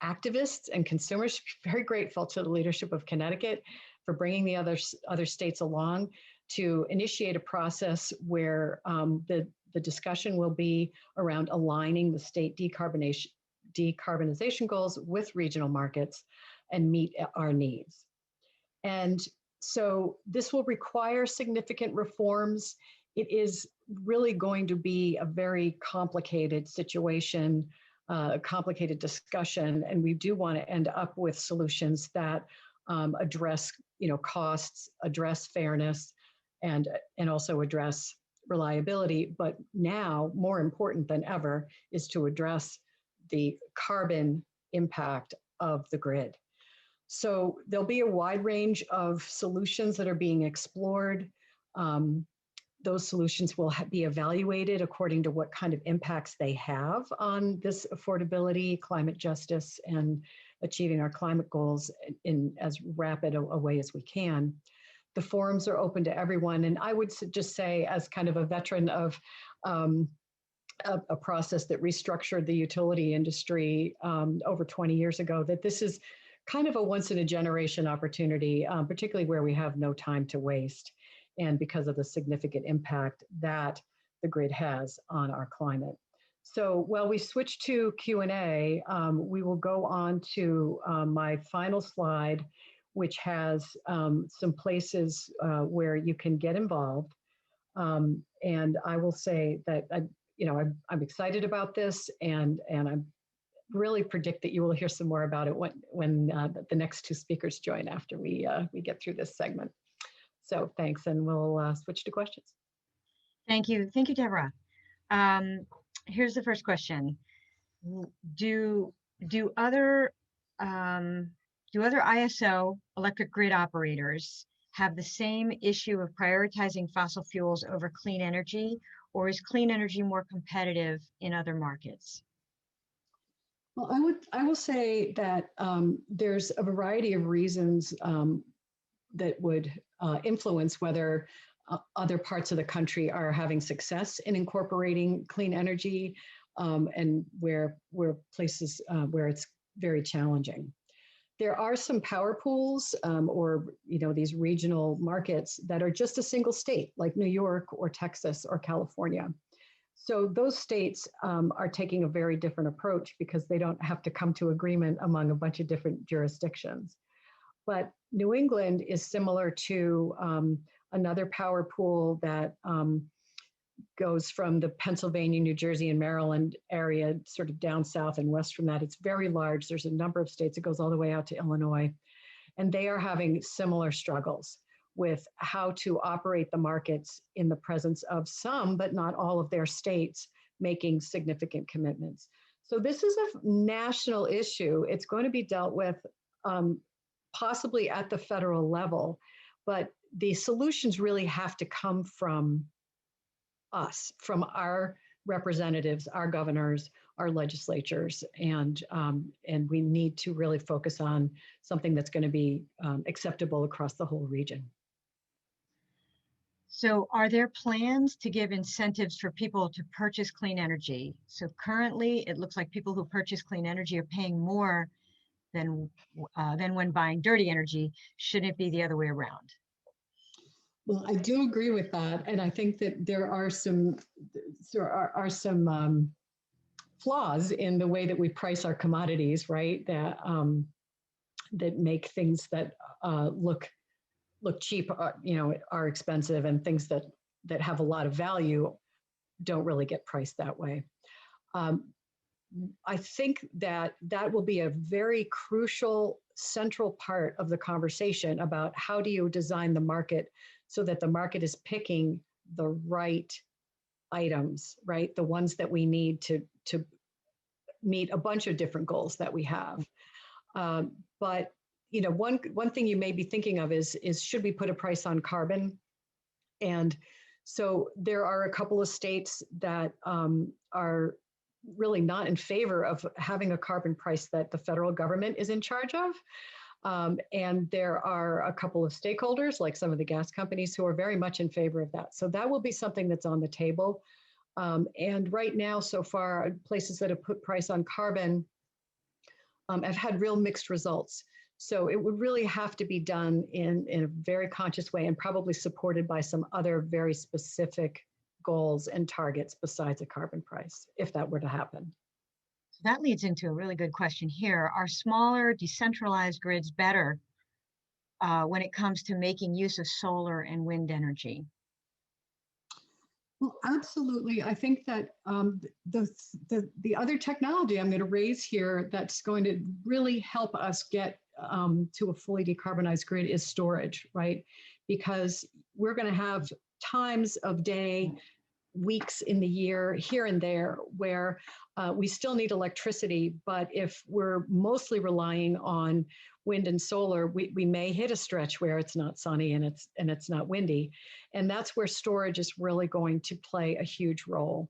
activists and consumers should be very grateful to the leadership of Connecticut for bringing the other states along to initiate a process where the discussion will be around aligning the state decarbonization goals with regional markets and meet our needs. And so this will require significant reforms. It is really going to be a very complicated situation, a complicated discussion, and we do want to end up with solutions that address, costs, address fairness, and also address reliability. But now, more important than ever, is to address the carbon impact of the grid. So there'll be a wide range of solutions that are being explored. Those solutions will be evaluated according to what kind of impacts they have on this affordability, climate justice, and achieving our climate goals in as rapid a way as we can. The forums are open to everyone. And I would just say, as kind of a veteran of a process that restructured the utility industry over 20 years ago, that this is kind of a once in a generation opportunity, particularly where we have no time to waste, and because of the significant impact that the grid has on our climate. So while we switch to Q&A, we will go on to my final slide, which has some places where you can get involved. And I will say that I'm excited about this, and I really predict that you will hear some more about it when the next two speakers join after we get through this segment. So thanks, and we'll switch to questions. Thank you, Deborah. Here's the first question: Do other ISO electric grid operators have the same issue of prioritizing fossil fuels over clean energy, or is clean energy more competitive in other markets? Well, I will say that there's a variety of reasons that would influence whether other parts of the country are having success in incorporating clean energy, and where places where it's very challenging. There are some power pools or these regional markets that are just a single state, like New York or Texas or California. So those states are taking a very different approach because they don't have to come to agreement among a bunch of different jurisdictions. But New England is similar to another power pool that goes from the Pennsylvania, New Jersey, and Maryland area, sort of down south and west from that. It's very large. There's a number of states. It goes all the way out to Illinois. And they are having similar struggles with how to operate the markets in the presence of some, but not all of their states making significant commitments. So this is a national issue. It's going to be dealt with possibly at the federal level, but the solutions really have to come from us, from our representatives, our governors, our legislatures, and we need to really focus on something that's going to be acceptable across the whole region. So are there plans to give incentives for people to purchase clean energy? So currently, it looks like people who purchase clean energy are paying more than when buying dirty energy. Shouldn't it be the other way around? Well, I do agree with that, and I think that there are some flaws in the way that we price our commodities, right? That that make things that look cheap, are expensive, and things that have a lot of value don't really get priced that way. I think that will be a very crucial central part of the conversation about how do you design the market so that the market is picking the right items, right? The ones that we need to meet a bunch of different goals that we have. But one thing you may be thinking of is should we put a price on carbon? And so there are a couple of states that are really not in favor of having a carbon price that the federal government is in charge of. And there are a couple of stakeholders, like some of the gas companies, who are very much in favor of that. So that will be something that's on the table. And right now, so far, places that have put price on carbon have had real mixed results. So it would really have to be done in a very conscious way and probably supported by some other very specific goals and targets besides a carbon price, if that were to happen. That leads into a really good question here. Are smaller decentralized grids better when it comes to making use of solar and wind energy? Well, absolutely. I think that the other technology I'm going to raise here that's going to really help us get to a fully decarbonized grid is storage, right? Because we're going to have times of day, weeks in the year, here and there, where we still need electricity. But if we're mostly relying on wind and solar, we may hit a stretch where it's not sunny and it's not windy. And that's where storage is really going to play a huge role.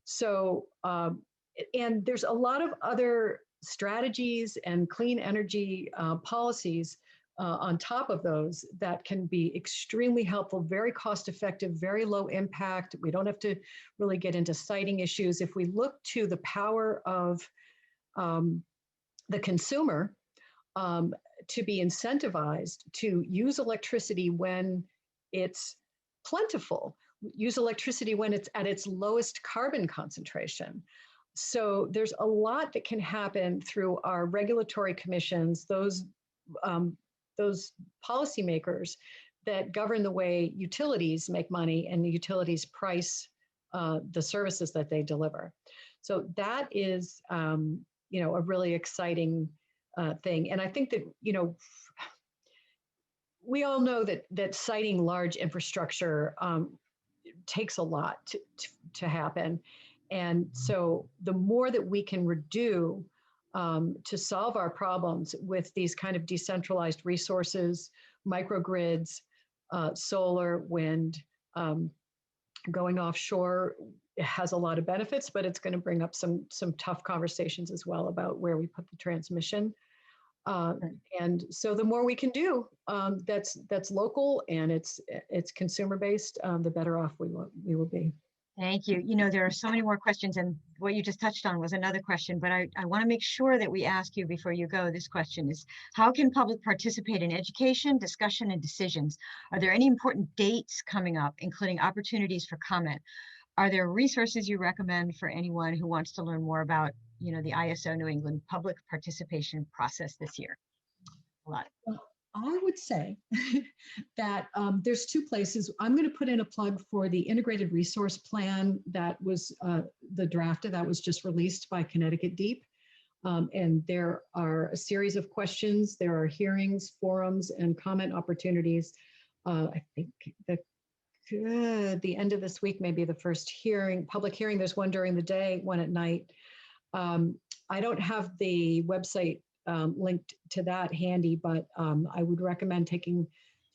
So, and there's a lot of other strategies and clean energy policies on top of those that can be extremely helpful, very cost effective, very low impact. We don't have to really get into siting issues. If we look to the power of the consumer to be incentivized to use electricity when it's plentiful, use electricity when it's at its lowest carbon concentration. So there's a lot that can happen through our regulatory commissions, those policymakers that govern the way utilities make money and the utilities price the services that they deliver. So that is, you know, a really exciting thing. And I think that, you know, we all know that siting large infrastructure takes a lot to happen. And so the more that we can redo to solve our problems with these kind of decentralized resources, microgrids, solar, wind, going offshore has a lot of benefits, but it's going to bring up some tough conversations as well about where we put the transmission. And so the more we can do that's local and it's consumer based, the better off we will be. Thank you. You know, there are so many more questions, and what you just touched on was another question, but I want to make sure that we ask you before you go. This question is, how can public participate in education, discussion, and decisions? Are there any important dates coming up, including opportunities for comment? Are there resources you recommend for anyone who wants to learn more about, you know, the ISO New England public participation process this year? A lot. I would say that there's two places. I'm going to put in a plug for the integrated resource plan that was the draft that was just released by Connecticut Deep. And there are a series of questions. There are hearings, forums, and comment opportunities. I think that the end of this week may be the first public hearing. There's one during the day, one at night. I don't have the website linked to that handy, but I would recommend taking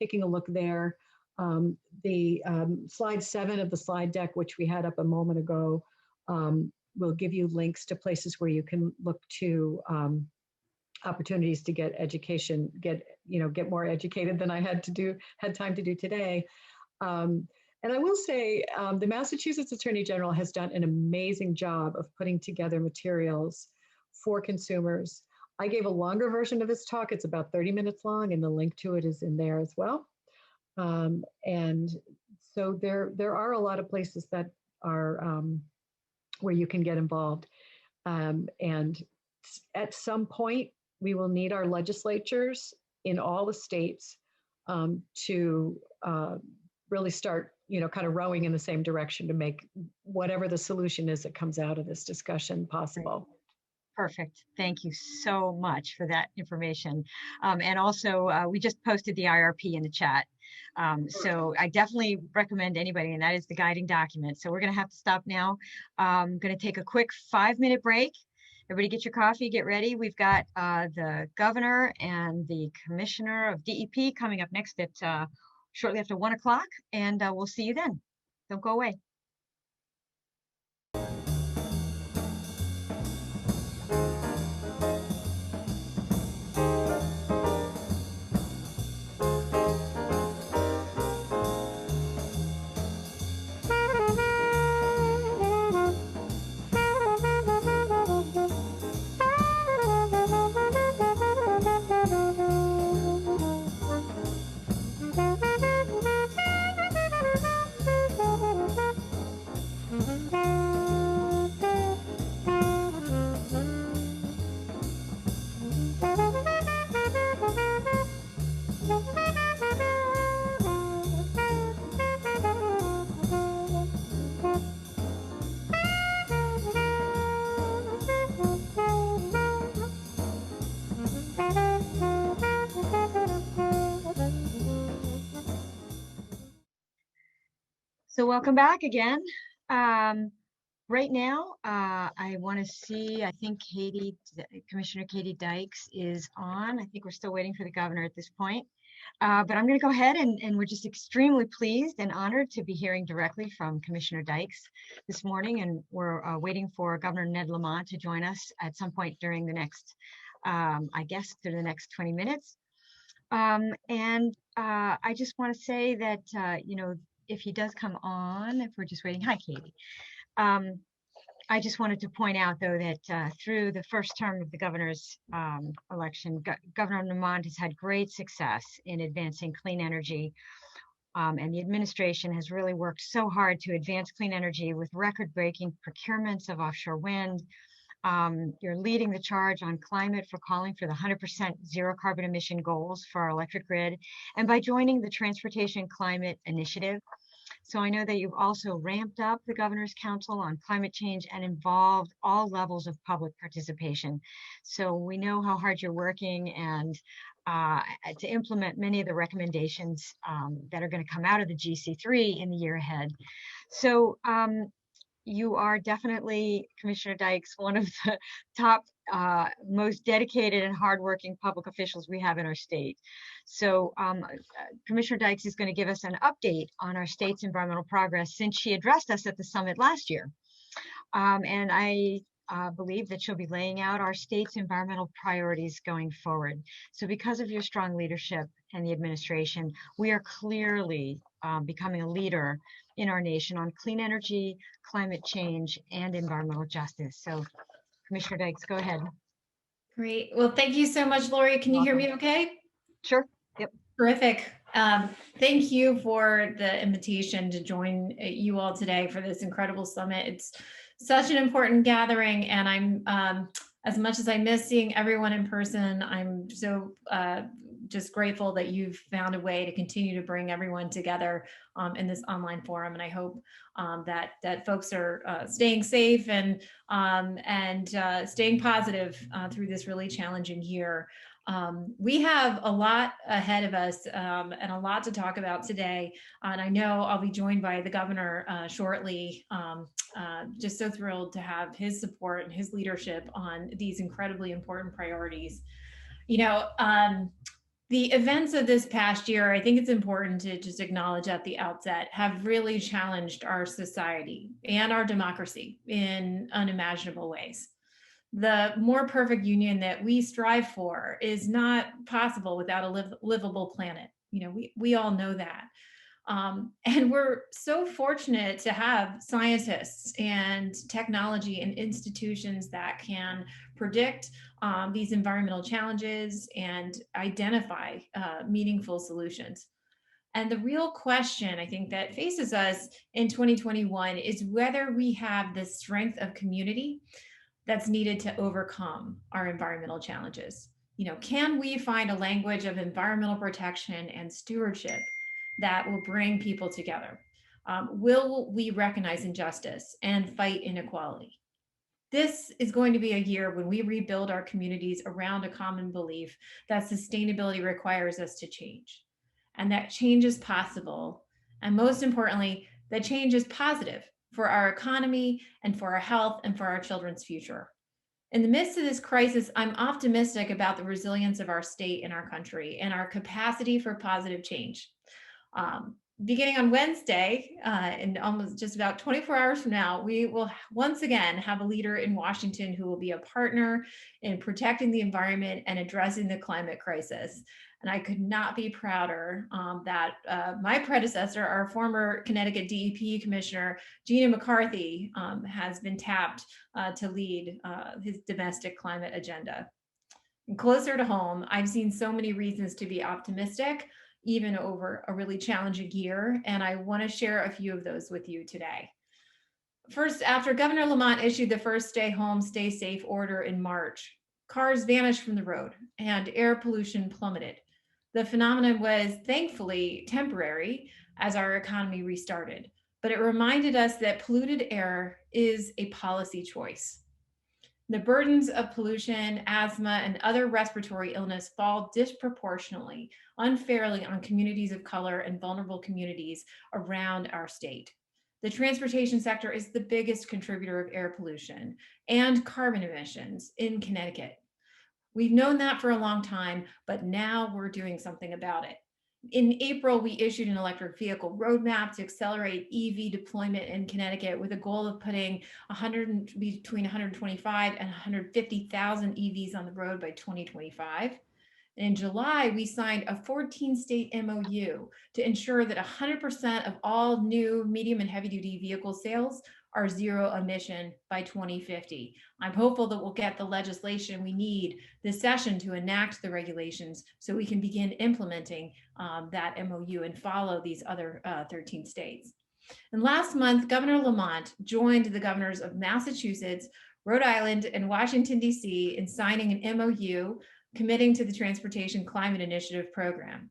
a look there. The slide 7 of the slide deck, which we had up a moment ago, will give you links to places where you can look to opportunities to get education, get more educated than I had time to do today. And I will say the Massachusetts Attorney General has done an amazing job of putting together materials for consumers. I gave a longer version of this talk. It's about 30 minutes long, and the link to it is in there as well. And so there are a lot of places that are where you can get involved. And at some point, we will need our legislatures in all the states to really start, kind of rowing in the same direction to make whatever the solution is that comes out of this discussion possible. Perfect. Thank you so much for that information. And also, we just posted the IRP in the chat. So I definitely recommend anybody, and that is the guiding document. So we're going to have to stop now. I'm going to take a quick 5-minute break. Everybody get your coffee, get ready. We've got the governor and the commissioner of DEP coming up next at shortly after 1 o'clock, and we'll see you then. Don't go away. So welcome back again. Right now, I want to see, I think Commissioner Katie Dykes is on. I think we're still waiting for the governor at this point. But I'm going to go ahead and we're just extremely pleased and honored to be hearing directly from Commissioner Dykes this morning. And we're waiting for Governor Ned Lamont to join us at some point during the next, I guess, through the next 20 minutes. I just want to say that, you know, if he does come on, if we're just waiting, hi, Katie. I just wanted to point out, though, that through the first term of the governor's election, Governor Lamont has had great success in advancing clean energy. And the administration has really worked so hard to advance clean energy with record-breaking procurements of offshore wind. You're leading the charge on climate for calling for the 100% zero carbon emission goals for our electric grid, and by joining the Transportation Climate Initiative. So I know that you've also ramped up the Governor's Council on Climate Change and involved all levels of public participation. So we know how hard you're working and to implement many of the recommendations that are going to come out of the GC3 in the year ahead. So you are definitely, Commissioner Dykes, one of the top, most dedicated and hardworking public officials we have in our state. So Commissioner Dykes is going to give us an update on our state's environmental progress since she addressed us at the summit last year. And I believe that she'll be laying out our state's environmental priorities going forward. So because of your strong leadership and the administration, we are clearly becoming a leader in our nation on clean energy, climate change, and environmental justice. So Commissioner Dykes, go ahead. Great. Well, thank you so much, Lori. Can you hear me okay? Sure. Yep. Terrific. Thank you for the invitation to join you all today for this incredible summit. It's such an important gathering, and I'm, as much as I miss seeing everyone in person, I'm so just grateful that you've found a way to continue to bring everyone together in this online forum. And I hope that folks are staying safe and staying positive through this really challenging year. We have a lot ahead of us and a lot to talk about today. And I know I'll be joined by the governor shortly. Just so thrilled to have his support and his leadership on these incredibly important priorities. You know, the events of this past year, I think it's important to just acknowledge at the outset, have really challenged our society and our democracy in unimaginable ways. The more perfect union that we strive for is not possible without a livable planet. You know, we all know that. And we're so fortunate to have scientists and technology and institutions that can predict these environmental challenges and identify meaningful solutions. And the real question, I think, that faces us in 2021 is whether we have the strength of community that's needed to overcome our environmental challenges. You know, can we find a language of environmental protection and stewardship that will bring people together? Will we recognize injustice and fight inequality? This is going to be a year when we rebuild our communities around a common belief that sustainability requires us to change, and that change is possible. And most importantly, that change is positive for our economy and for our health and for our children's future. In the midst of this crisis, I'm optimistic about the resilience of our state and our country and our capacity for positive change. Beginning on Wednesday, in almost just about 24 hours from now, we will once again have a leader in Washington who will be a partner in protecting the environment and addressing the climate crisis. And I could not be prouder that my predecessor, our former Connecticut DEP Commissioner, Gina McCarthy, has been tapped to lead his domestic climate agenda. And closer to home, I've seen so many reasons to be optimistic, even over a really challenging year. And I want to share a few of those with you today. First, after Governor Lamont issued the first stay home, stay safe order in March, cars vanished from the road and air pollution plummeted. The phenomenon was thankfully temporary as our economy restarted, but it reminded us that polluted air is a policy choice. The burdens of pollution, asthma, and other respiratory illness fall disproportionately, unfairly on communities of color and vulnerable communities around our state. The transportation sector is the biggest contributor of air pollution and carbon emissions in Connecticut. We've known that for a long time, but now we're doing something about it. In April, we issued an electric vehicle roadmap to accelerate EV deployment in Connecticut with a goal of putting between 125 and 150,000 EVs on the road by 2025. And in July, we signed a 14-state MOU to ensure that 100% of all new medium and heavy-duty vehicle sales are zero emission by 2050. I'm hopeful that we'll get the legislation we need this session to enact the regulations so we can begin implementing that MOU and follow these other 13 states. And last month, Governor Lamont joined the governors of Massachusetts, Rhode Island, and Washington, D.C. in signing an MOU committing to the Transportation Climate Initiative program,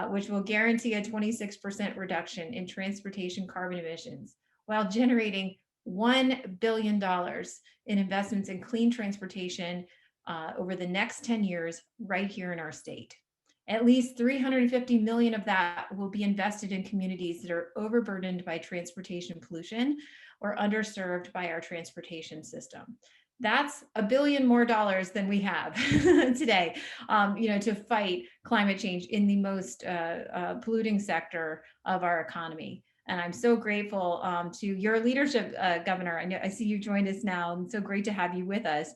which will guarantee a 26% reduction in transportation carbon emissions while generating $1 billion in investments in clean transportation over the next 10 years right here in our state. At least $350 million of that will be invested in communities that are overburdened by transportation pollution or underserved by our transportation system. That's $1 billion more than we have today, to fight climate change in the most polluting sector of our economy. And I'm so grateful to your leadership, Governor. I see you joined us now, and so great to have you with us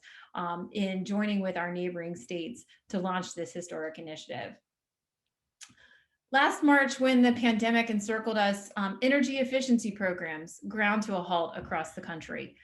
in joining with our neighboring states to launch this historic initiative. Last March, when the pandemic encircled us, energy efficiency programs ground to a halt across the country.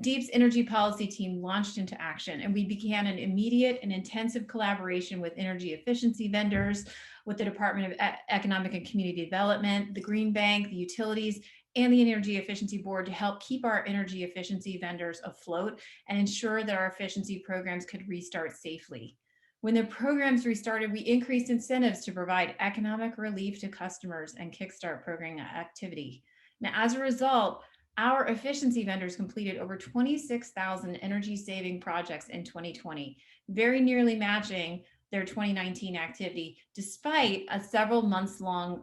DEEP's energy policy team launched into action, and we began an immediate and intensive collaboration with energy efficiency vendors, with the Department of Economic and Community Development, the Green Bank, the utilities, and the Energy Efficiency Board to help keep our energy efficiency vendors afloat and ensure that our efficiency programs could restart safely. When the programs restarted, we increased incentives to provide economic relief to customers and kickstart program activity. Now, as a result, our efficiency vendors completed over 26,000 energy saving projects in 2020, very nearly matching their 2019 activity, despite a several months long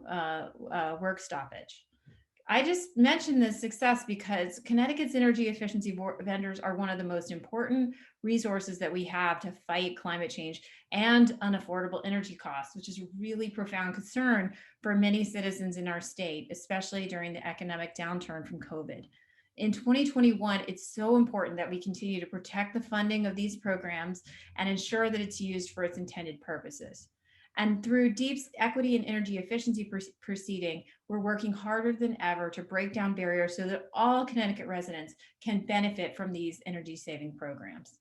work stoppage. I just mentioned this success because Connecticut's energy efficiency vendors are one of the most important resources that we have to fight climate change and unaffordable energy costs, which is a really profound concern for many citizens in our state, especially during the economic downturn from COVID. In 2021, it's so important that we continue to protect the funding of these programs and ensure that it's used for its intended purposes. And through DEEP's equity and energy efficiency proceeding, we're working harder than ever to break down barriers so that all Connecticut residents can benefit from these energy saving programs.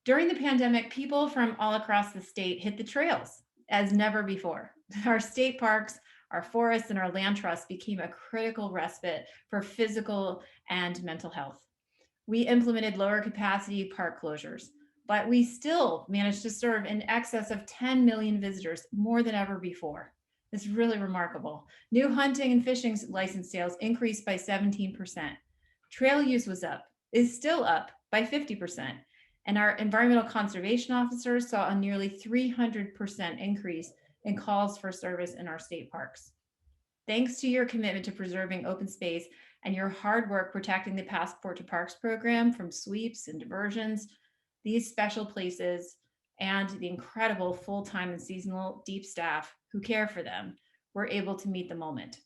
During the pandemic, people from all across the state hit the trails as never before. Our state parks, our forests, and our land trusts became a critical respite for physical and mental health. We implemented lower capacity park closures, but we still managed to serve in excess of 10 million visitors, more than ever before. It's really remarkable. New hunting and fishing license sales increased by 17%. Trail use is still up by 50%. And our environmental conservation officers saw a nearly 300% increase in calls for service in our state parks. Thanks to your commitment to preserving open space and your hard work protecting the Passport to Parks program from sweeps and diversions, these special places and the incredible full-time and seasonal DEEP staff who care for them were able to meet the moment.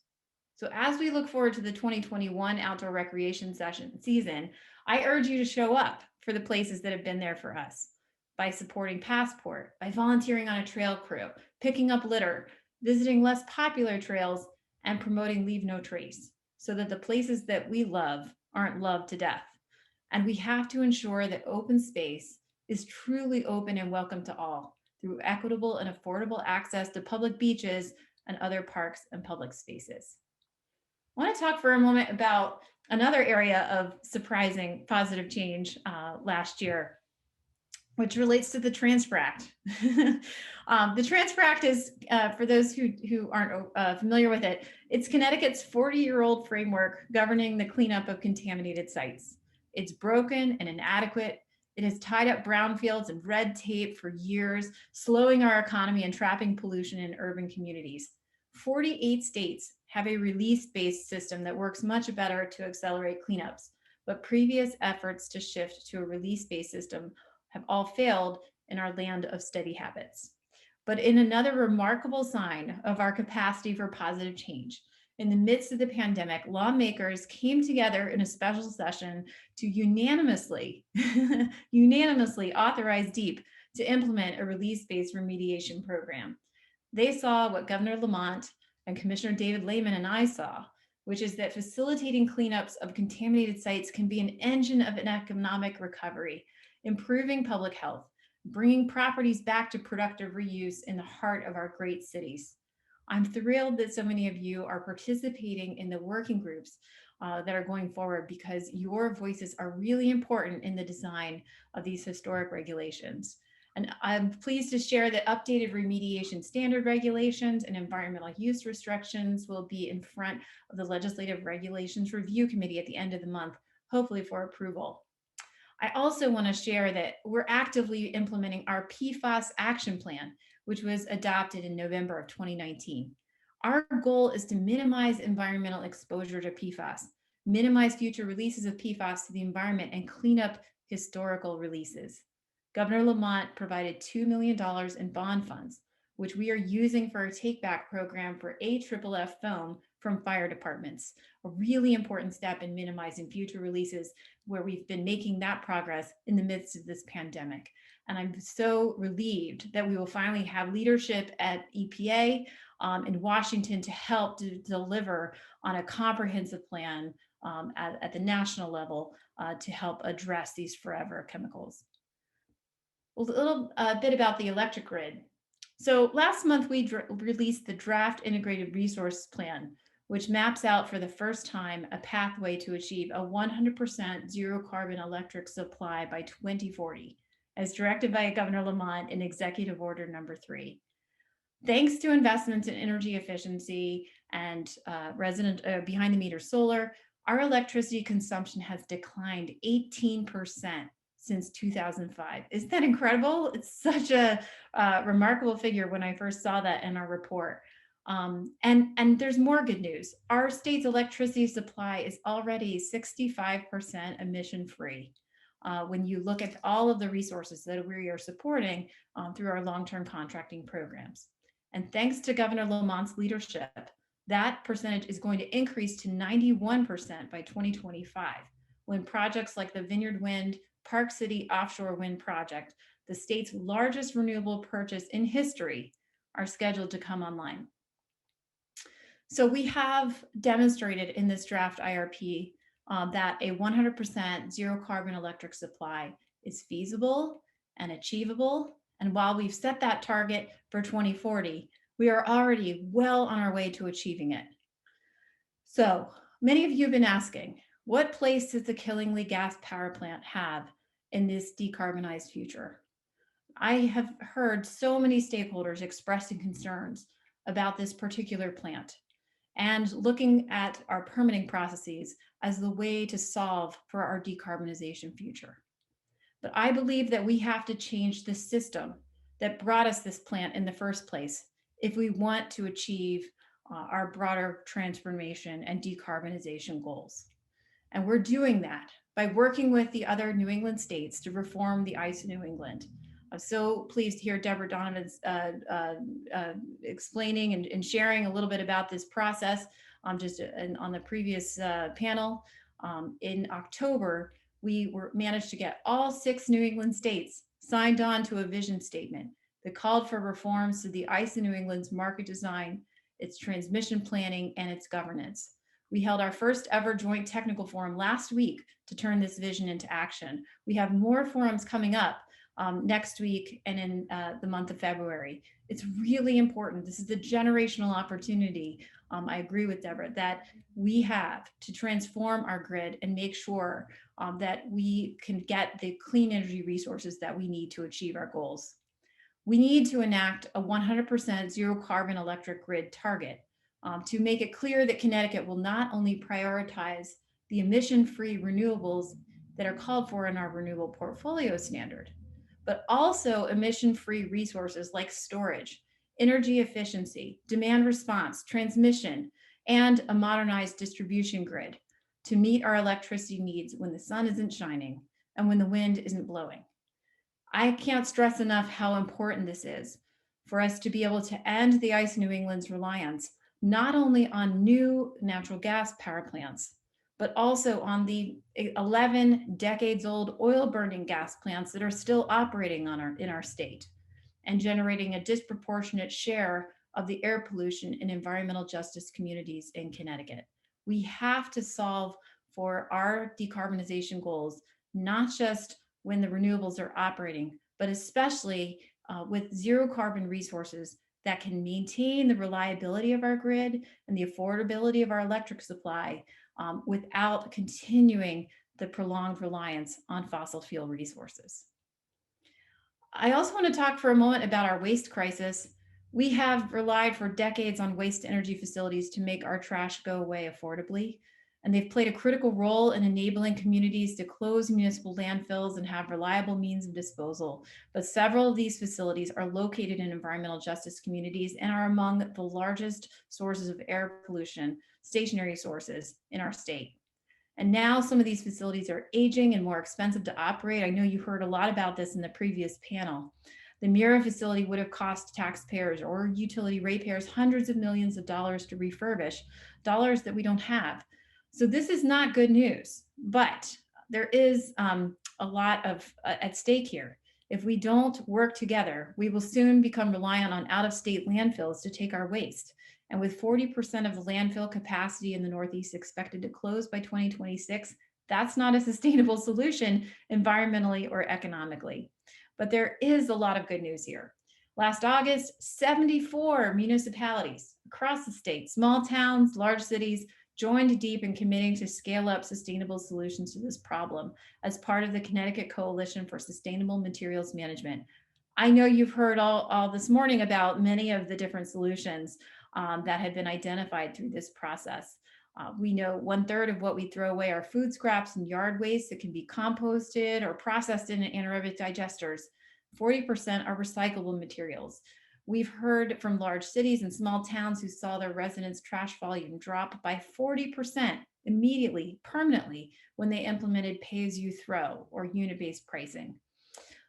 So as we look forward to the 2021 outdoor recreation season, I urge you to show up for the places that have been there for us by supporting Passport, by volunteering on a trail crew, picking up litter, visiting less popular trails, and promoting Leave No Trace so that the places that we love aren't loved to death. And we have to ensure that open space is truly open and welcome to all through equitable and affordable access to public beaches and other parks and public spaces. I want to talk for a moment about another area of surprising positive change last year, which relates to the Transfer Act. The Transfer Act is, for those who aren't familiar with it, it's Connecticut's 40-year-old framework governing the cleanup of contaminated sites. It's broken and inadequate. It has tied up brownfields and red tape for years, slowing our economy and trapping pollution in urban communities. 48 states have a release-based system that works much better to accelerate cleanups, but previous efforts to shift to a release-based system have all failed in our land of steady habits. But in another remarkable sign of our capacity for positive change, in the midst of the pandemic, lawmakers came together in a special session to unanimously authorize DEEP to implement a release-based remediation program. They saw what Governor Lamont and Commissioner David Lehman and I saw, which is that facilitating cleanups of contaminated sites can be an engine of an economic recovery, improving public health, bringing properties back to productive reuse in the heart of our great cities. I'm thrilled that so many of you are participating in the working groups that are going forward, because your voices are really important in the design of these historic regulations. And I'm pleased to share that updated remediation standard regulations and environmental use restrictions will be in front of the Legislative Regulations Review Committee at the end of the month, hopefully for approval. I also want to share that we're actively implementing our PFAS action plan, which was adopted in November of 2019. Our goal is to minimize environmental exposure to PFAS, minimize future releases of PFAS to the environment, and clean up historical releases. Governor Lamont provided $2 million in bond funds, which we are using for a take-back program for AFFF foam from fire departments, a really important step in minimizing future releases, where we've been making that progress in the midst of this pandemic. And I'm so relieved that we will finally have leadership at EPA in Washington to help to deliver on a comprehensive plan at the national level to help address these forever chemicals. A little bit about the electric grid. So last month, we released the draft integrated resource plan, which maps out for the first time a pathway to achieve a 100% zero carbon electric supply by 2040, as directed by Governor Lamont in Executive Order number 3. Thanks to investments in energy efficiency and behind the meter solar, our electricity consumption has declined 18% since 2005. Isn't that incredible? It's such a remarkable figure when I first saw that in our report. And there's more good news. Our state's electricity supply is already 65% emission free. When you look at all of the resources that we are supporting through our long-term contracting programs. And thanks to Governor Lamont's leadership, that percentage is going to increase to 91% by 2025, when projects like the Vineyard Wind Park City offshore wind project, the state's largest renewable purchase in history, are scheduled to come online. So we have demonstrated in this draft IRP that a 100% zero carbon electric supply is feasible and achievable. And while we've set that target for 2040, we are already well on our way to achieving it. So many of you have been asking, what place does the Killingly gas power plant have in this decarbonized future? I have heard so many stakeholders expressing concerns about this particular plant and looking at our permitting processes as the way to solve for our decarbonization future. But I believe that we have to change the system that brought us this plant in the first place if we want to achieve our broader transformation and decarbonization goals. And we're doing that by working with the other New England states to reform the ICE New England. I'm so pleased to hear Deborah Donovan's explaining and sharing a little bit about this process just on the previous panel. In October, we managed to get all 6 New England states signed on to a vision statement that called for reforms to the ICE in New England's market design, its transmission planning, and its governance. We held our first ever joint technical forum last week to turn this vision into action. We have more forums coming up next week and in the month of February. It's really important. This is a generational opportunity. I agree with Deborah that we have to transform our grid and make sure that we can get the clean energy resources that we need to achieve our goals. We need to enact a 100% zero carbon electric grid target to make it clear that Connecticut will not only prioritize the emission-free renewables that are called for in our renewable portfolio standard, but also emission-free resources like storage, energy efficiency, demand response, transmission, and a modernized distribution grid to meet our electricity needs when the sun isn't shining and when the wind isn't blowing. I can't stress enough how important this is for us to be able to end the ice New England's reliance not only on new natural gas power plants, but also on the 11 decades old oil burning gas plants that are still operating in our state and generating a disproportionate share of the air pollution in environmental justice communities in Connecticut. We have to solve for our decarbonization goals, not just when the renewables are operating, but especially with zero carbon resources that can maintain the reliability of our grid and the affordability of our electric supply without continuing the prolonged reliance on fossil fuel resources. I also want to talk for a moment about our waste crisis. We have relied for decades on waste energy facilities to make our trash go away affordably, and they've played a critical role in enabling communities to close municipal landfills and have reliable means of disposal. But several of these facilities are located in environmental justice communities and are among the largest sources of air pollution, stationary sources in our state. And now some of these facilities are aging and more expensive to operate. I know you heard a lot about this in the previous panel. The Mira facility would have cost taxpayers or utility ratepayers hundreds of millions of dollars to refurbish, dollars that we don't have. So this is not good news, but there is a lot of at stake here. If we don't work together, we will soon become reliant on out-of-state landfills to take our waste. And with 40% of the landfill capacity in the Northeast expected to close by 2026, that's not a sustainable solution environmentally or economically. But there is a lot of good news here. Last August, 74 municipalities across the state, small towns, large cities, joined deep in committing to scale up sustainable solutions to this problem as part of the Connecticut Coalition for Sustainable Materials Management. I know you've heard all this morning about many of the different solutions that have been identified through this process. We know 1/3 of what we throw away are food scraps and yard waste that can be composted or processed in anaerobic digesters. 40% are recyclable materials. We've heard from large cities and small towns who saw their residents' trash volume drop by 40% immediately, permanently, when they implemented pay-as-you-throw or unit-based pricing.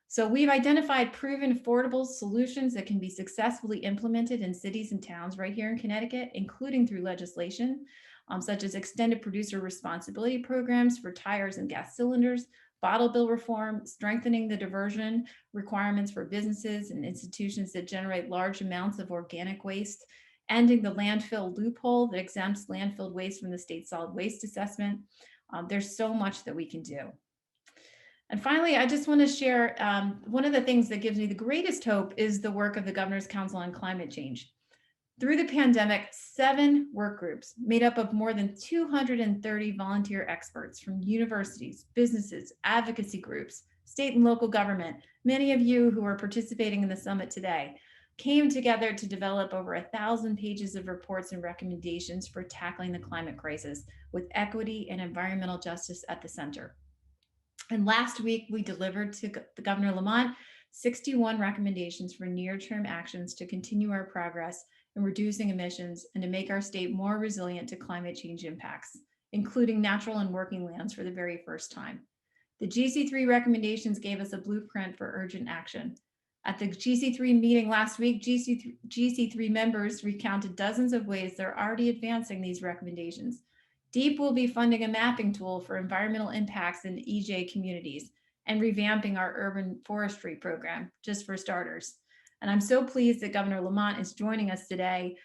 So we've identified proven affordable solutions that can be successfully implemented in cities and towns right here in Connecticut, including through legislation, such as extended producer responsibility programs for tires and gas cylinders, bottle bill reform, strengthening the diversion requirements for businesses and institutions that generate large amounts of organic waste, ending the landfill loophole that exempts landfill waste from the state solid waste assessment. There's so much that we can do. And finally, I just want to share one of the things that gives me the greatest hope is the work of the Governor's Council on Climate Change. Through the pandemic, 7 work groups made up of more than 230 volunteer experts from universities, businesses, advocacy groups, state and local government, many of you who are participating in the summit today, came together to develop over 1,000 pages of reports and recommendations for tackling the climate crisis with equity and environmental justice at the center. And last week, we delivered to the Governor Lamont 61 recommendations for near-term actions to continue our progress in reducing emissions and to make our state more resilient to climate change impacts, including natural and working lands for the very first time. The GC3 recommendations gave us a blueprint for urgent action. At the GC3 meeting last week, GC3 members recounted dozens of ways they're already advancing these recommendations. DEEP will be funding a mapping tool for environmental impacts in EJ communities and revamping our urban forestry program, just for starters. And I'm so pleased that Governor Lamont is joining us today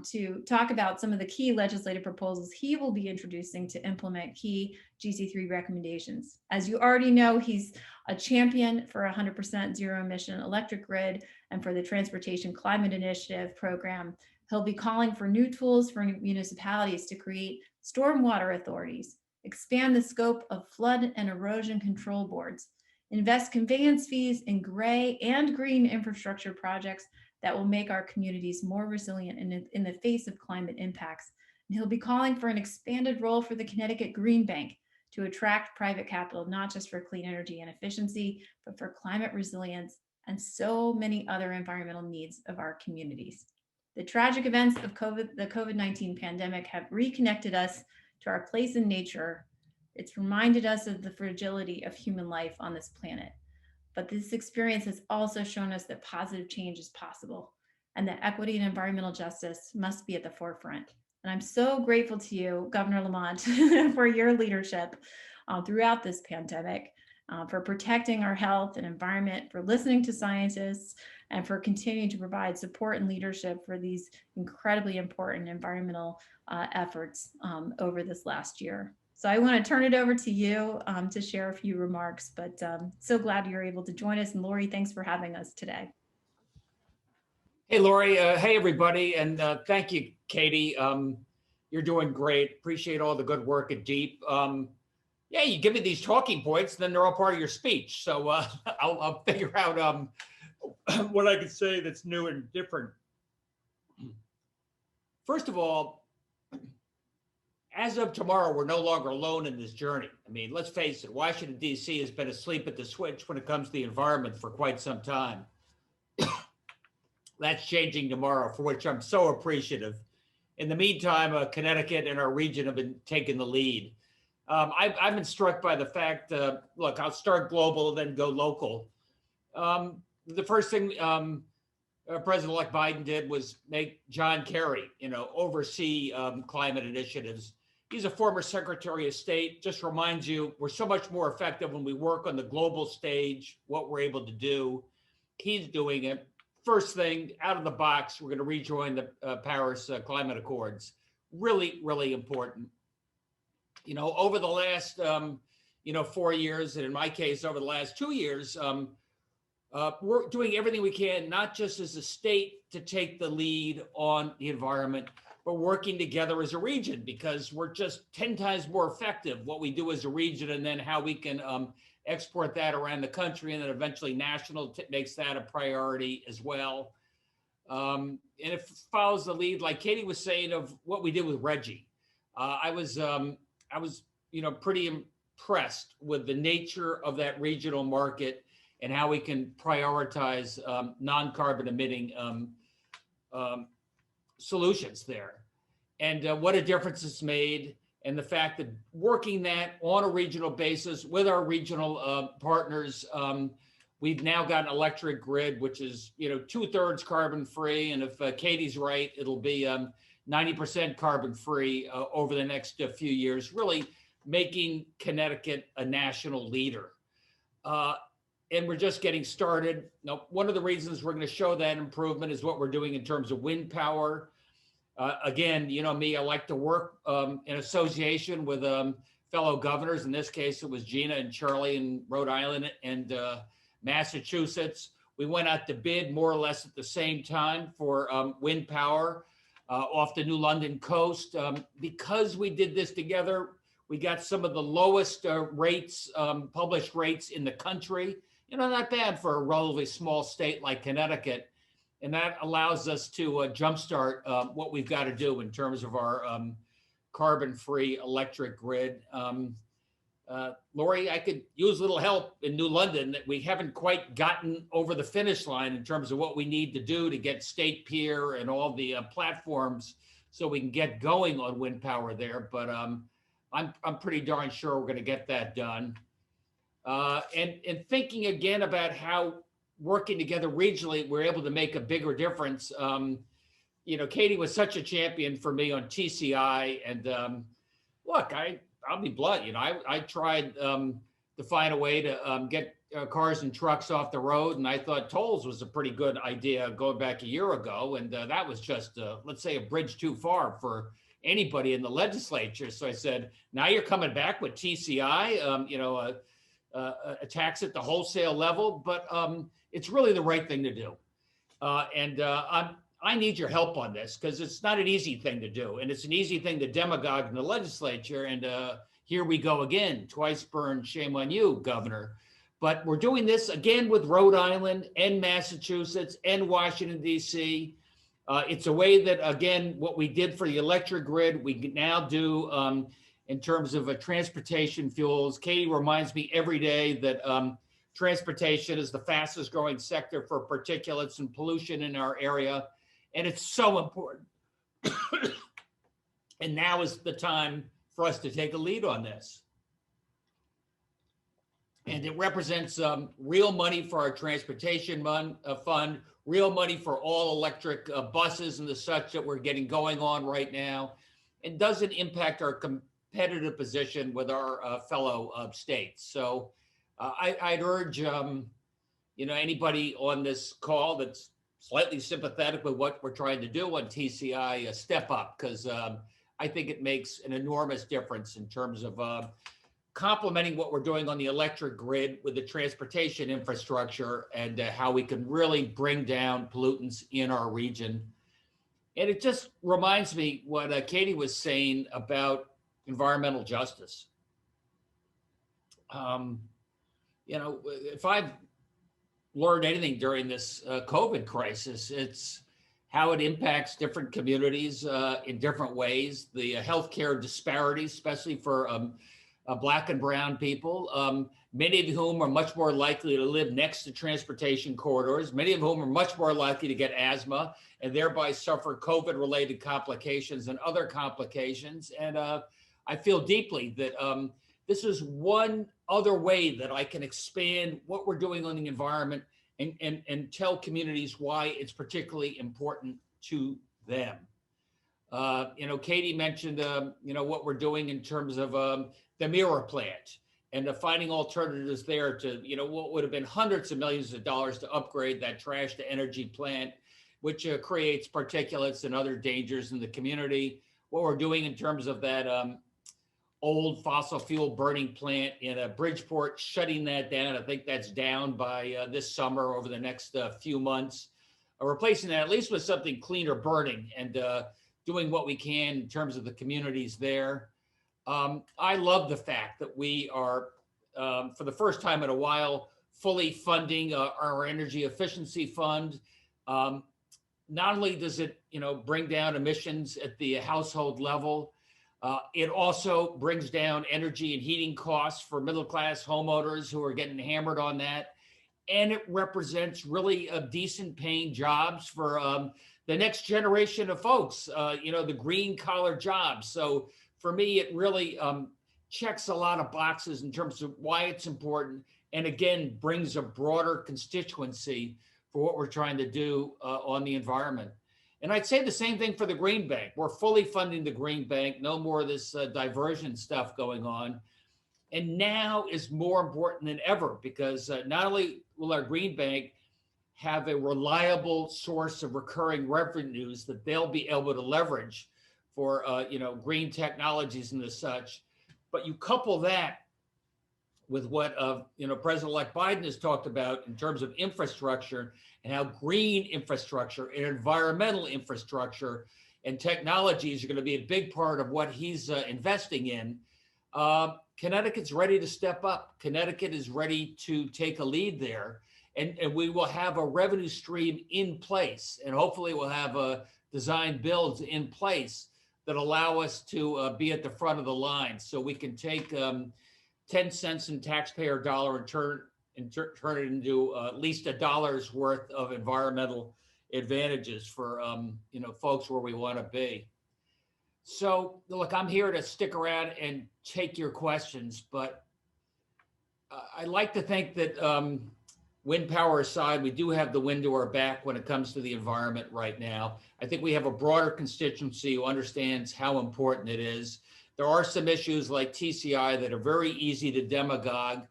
to talk about some of the key legislative proposals he will be introducing to implement key GC3 recommendations. As you already know, he's a champion for 100% zero emission electric grid and for the Transportation Climate Initiative program. He'll be calling for new tools for municipalities to create stormwater authorities, expand the scope of flood and erosion control boards, invest conveyance fees in gray and green infrastructure projects that will make our communities more resilient in the face of climate impacts. And he'll be calling for an expanded role for the Connecticut Green Bank to attract private capital, not just for clean energy and efficiency, but for climate resilience and so many other environmental needs of our communities. The tragic events of the COVID-19 pandemic have reconnected us to our place in nature. It's reminded us of the fragility of human life on this planet. But this experience has also shown us that positive change is possible and that equity and environmental justice must be at the forefront. And I'm so grateful to you, Governor Lamont, for your leadership throughout this pandemic, for protecting our health and environment, for listening to scientists, and for continuing to provide support and leadership for these incredibly important environmental efforts over this last year. So I want to turn it over to you to share a few remarks, but so glad you're able to join us. And Lori, thanks for having us today. Hey, Lori. Hey, everybody. And thank you, Katie. You're doing great. Appreciate all the good work at DEEP. Yeah, you give me these talking points, then they're all part of your speech. So I'll figure out what I could say that's new and different. First of all, as of tomorrow, we're no longer alone in this journey. I mean, let's face it, Washington, D.C. has been asleep at the switch when it comes to the environment for quite some time. That's changing tomorrow, for which I'm so appreciative. In the meantime, Connecticut and our region have been taking the lead. I've been struck by the fact, look, I'll start global and then go local. The first thing President-elect Biden did was make John Kerry, oversee climate initiatives. He's a former Secretary of State. Just reminds you, we're so much more effective when we work on the global stage, what we're able to do. He's doing it. First thing, out of the box, we're going to rejoin the Paris Climate Accords. Really, really important. Over the last, 4 years, and in my case, over the last 2 years, we're doing everything we can, not just as a state to take the lead on the environment, but working together as a region, because we're just 10 times more effective what we do as a region, and then how we can export that around the country, and then eventually national makes that a priority as well. And it follows the lead, like Katie was saying, of what we did with Reggie. I was pretty impressed with the nature of that regional market and how we can prioritize non-carbon emitting solutions there. And what a difference it's made. And the fact that working that on a regional basis with our regional partners, we've now got an electric grid, which is, 2/3 carbon free. And if Katie's right, it'll be 90% carbon free over the next few years, really making Connecticut a national leader. And we're just getting started. Now, one of the reasons we're going to show that improvement is what we're doing in terms of wind power. Again, me, I like to work in association with fellow governors. In this case, it was Gina and Charlie in Rhode Island and Massachusetts. We went out to bid more or less at the same time for wind power off the New London coast. Because we did this together, we got some of the lowest rates, published rates in the country. Not bad for a relatively small state like Connecticut. And that allows us to jumpstart what we've got to do in terms of our carbon-free electric grid. Lori, I could use a little help in New London. That we haven't quite gotten over the finish line in terms of what we need to do to get state peer and all the platforms so we can get going on wind power there. But I'm pretty darn sure we're going to get that done. And thinking again about how working together regionally, we're able to make a bigger difference. Katie was such a champion for me on TCI. And look, I'll be blunt. I tried to find a way to get cars and trucks off the road. And I thought tolls was a pretty good idea going back a year ago. And that was just, let's say, a bridge too far for anybody in the legislature. So I said, now you're coming back with TCI, a tax at the wholesale level, but it's really the right thing to do. I need your help on this because it's not an easy thing to do. And it's an easy thing to demagogue in the legislature. And here we go again, twice burned, shame on you, Governor. But we're doing this again with Rhode Island and Massachusetts and Washington, D.C. It's a way that, again, what we did for the electric grid, we can now do in terms of transportation fuels. Katie reminds me every day that transportation is the fastest growing sector for particulates and pollution in our area. And it's so important. And now is the time for us to take a lead on this. And it represents real money for our transportation fund, real money for all electric buses and the such that we're getting going on right now. It doesn't impact our competitive position with our fellow states. So I'd urge anybody on this call that's slightly sympathetic with what we're trying to do on TCI, step up, because I think it makes an enormous difference in terms of complementing what we're doing on the electric grid with the transportation infrastructure and how we can really bring down pollutants in our region. And it just reminds me what Katie was saying about environmental justice. If I've learned anything during this COVID crisis, it's how it impacts different communities in different ways. The healthcare disparities, especially for Black and brown people, many of whom are much more likely to live next to transportation corridors, many of whom are much more likely to get asthma and thereby suffer COVID-related complications and other complications. And I feel deeply that this is one other way that I can expand what we're doing on the environment and tell communities why it's particularly important to them. Katie mentioned, what we're doing in terms of the mirror plant and finding alternatives there to, what would have been hundreds of millions of dollars to upgrade that trash to energy plant, which creates particulates and other dangers in the community. What we're doing in terms of that old fossil fuel burning plant in Bridgeport, shutting that down. I think that's down by this summer over the next few months, replacing that at least with something cleaner burning and doing what we can in terms of the communities there. I love the fact that we are, for the first time in a while, fully funding our energy efficiency fund. Not only does it, bring down emissions at the household level, it also brings down energy and heating costs for middle-class homeowners who are getting hammered on that. And it represents really decent paying jobs for the next generation of folks, the green collar jobs. So for me, it really checks a lot of boxes in terms of why it's important. And again, brings a broader constituency for what we're trying to do on the environment. And I'd say the same thing for the Green Bank. We're fully funding the Green Bank, no more of this diversion stuff going on. And now is more important than ever because not only will our Green Bank have a reliable source of recurring revenues that they'll be able to leverage for green technologies and the such, but you couple that with what President-elect Biden has talked about in terms of infrastructure and how green infrastructure and environmental infrastructure and technologies are going to be a big part of what he's investing in. Connecticut's ready to step up. Connecticut is ready to take a lead there. And we will have a revenue stream in place. And hopefully we'll have design builds in place that allow us to be at the front of the line. So we can take 10 cents in taxpayer dollar and turn it into at least $1 worth of environmental advantages for folks where we want to be. So look, I'm here to stick around and take your questions, but I like to think that wind power aside, we do have the wind to our back when it comes to the environment right now. I think we have a broader constituency who understands how important it is. There are some issues like TCI that are very easy to demagogue.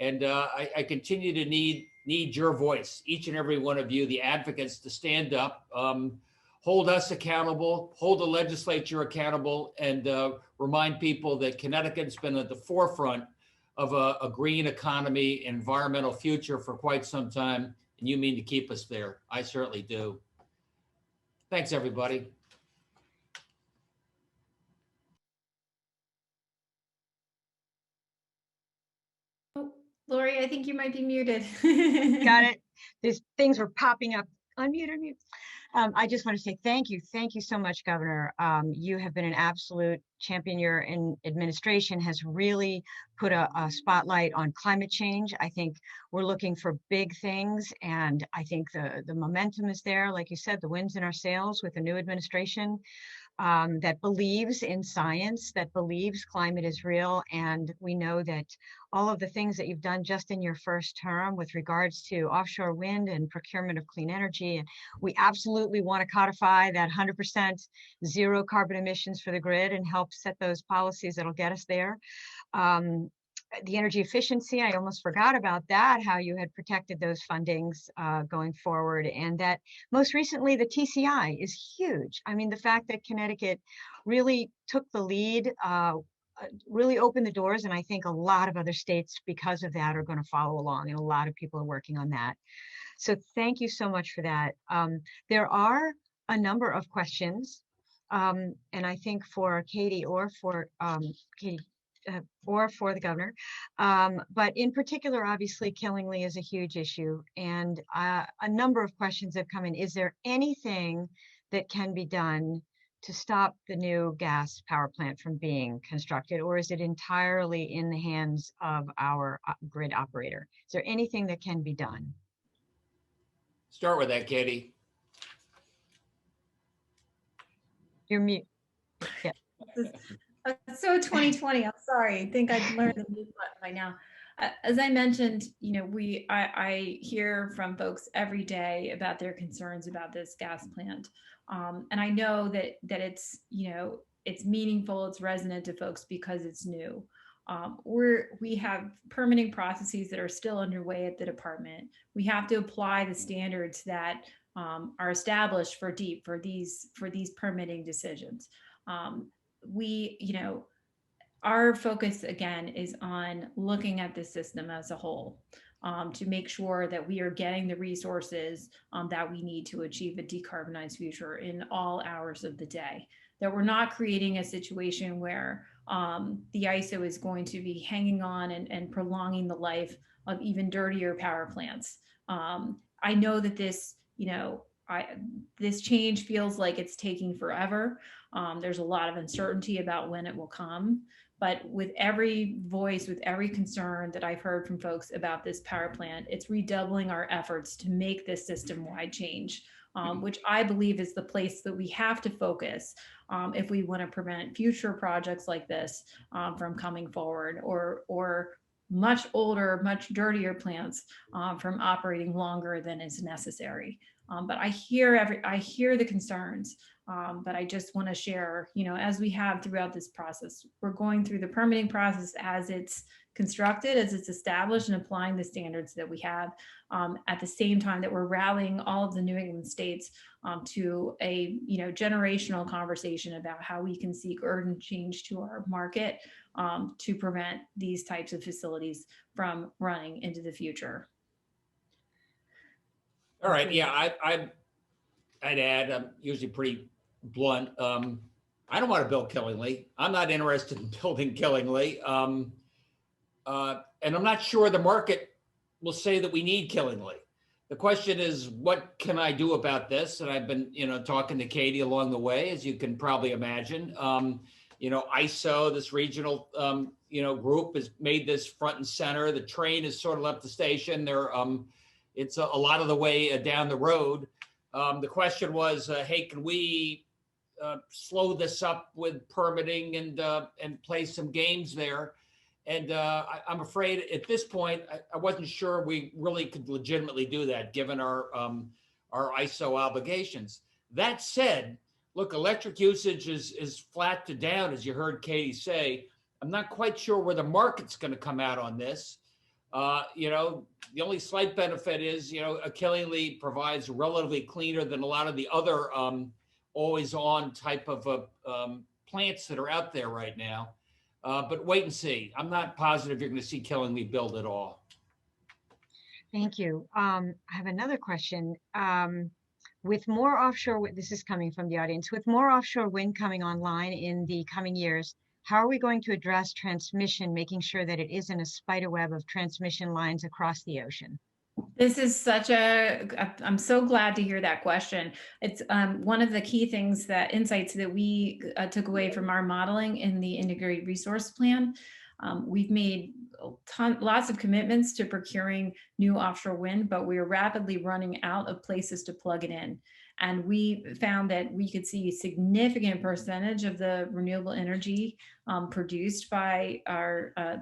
And I continue to need your voice, each and every one of you, the advocates, to stand up, hold us accountable, hold the legislature accountable, and remind people that Connecticut's been at the forefront of a green economy and environmental future for quite some time. And you mean to keep us there. I certainly do. Thanks, everybody. Lori, I think you might be muted. Got it. These things were popping up. Unmute, unmute. I just want to say thank you. Thank you so much, Governor. You have been an absolute champion. Your administration has really put a spotlight on climate change. I think we're looking for big things, and I think the momentum is there. Like you said, the wind's in our sails with the new administration. That believes in science, that believes climate is real. And we know that all of the things that you've done just in your first term with regards to offshore wind and procurement of clean energy, and we absolutely want to codify that 100% zero carbon emissions for the grid and help set those policies that'll get us there. The energy efficiency, I almost forgot about that, how you had protected those fundings going forward. And that most recently, the TCI is huge. I mean, the fact that Connecticut really took the lead, really opened the doors. And I think a lot of other states, because of that, are going to follow along. And a lot of people are working on that. So thank you so much for that. There are a number of questions. And I think for Katie or for Katie, or for the governor. But in particular, obviously, Killingly is a huge issue. And a number of questions have come in. Is there anything that can be done to stop the new gas power plant from being constructed? Or is it entirely in the hands of our grid operator? Is there anything that can be done? Start with that, Katie. You're mute. Yeah. So 2020, I'm sorry. I think I'd learned the mute button by now. As I mentioned, you know, I hear from folks every day about their concerns about this gas plant. And I know that it's, you know, it's meaningful, it's resonant to folks because it's new. We have permitting processes that are still underway at the department. We have to apply the standards that are established for these permitting decisions. You know, our focus again is on looking at the system as a whole to make sure that we are getting the resources that we need to achieve a decarbonized future in all hours of the day. That we're not creating a situation where the ISO is going to be hanging on and prolonging the life of even dirtier power plants. I know that this, you know, this change feels like it's taking forever. There's a lot of uncertainty about when it will come, but with every voice, with every concern that I've heard from folks about this power plant, it's redoubling our efforts to make this system-wide change, which I believe is the place that we have to focus if we want to prevent future projects like this from coming forward, or much older, much dirtier plants from operating longer than is necessary. But I hear the concerns, but I just want to share, you know, as we have throughout this process, we're going through the permitting process as it's constructed, as it's established, and applying the standards that we have at the same time that we're rallying all of the New England states to a, you know, generational conversation about how we can seek urgent change to our market to prevent these types of facilities from running into the future. All right. Yeah, I'd add, I'm usually pretty blunt. I don't want to build Killingly. I'm not interested in building Killingly. And I'm not sure the market will say that we need Killingly. The question is, what can I do about this? And I've been, you know, talking to Katie along the way, as you can probably imagine. You know, ISO, this regional, you know, group has made this front and center. The train has sort of left the station. It's a lot of the way down the road. The question was, hey, can we slow this up with permitting and play some games there? And I'm afraid at this point, I wasn't sure we really could legitimately do that, given our ISO obligations. That said, look, electric usage is flat to down, as you heard Katie say. I'm not quite sure where the market's going to come out on this. You know, the only slight benefit is, you know, Killingly provides relatively cleaner than a lot of the other always on type of plants that are out there right now. But wait and see. I'm not positive you're going to see Killingly build at all. Thank you. I have another question. With more offshore, this is coming from the audience, with more offshore wind coming online in the coming years, how are we going to address transmission, making sure that it isn't a spider web of transmission lines across the ocean? This is such I'm so glad to hear that question. It's one of the key things insights that we took away from our modeling in the integrated resource plan. We've made lots of commitments to procuring new offshore wind, but we are rapidly running out of places to plug it in. And we found that we could see a significant percentage of the renewable energy produced by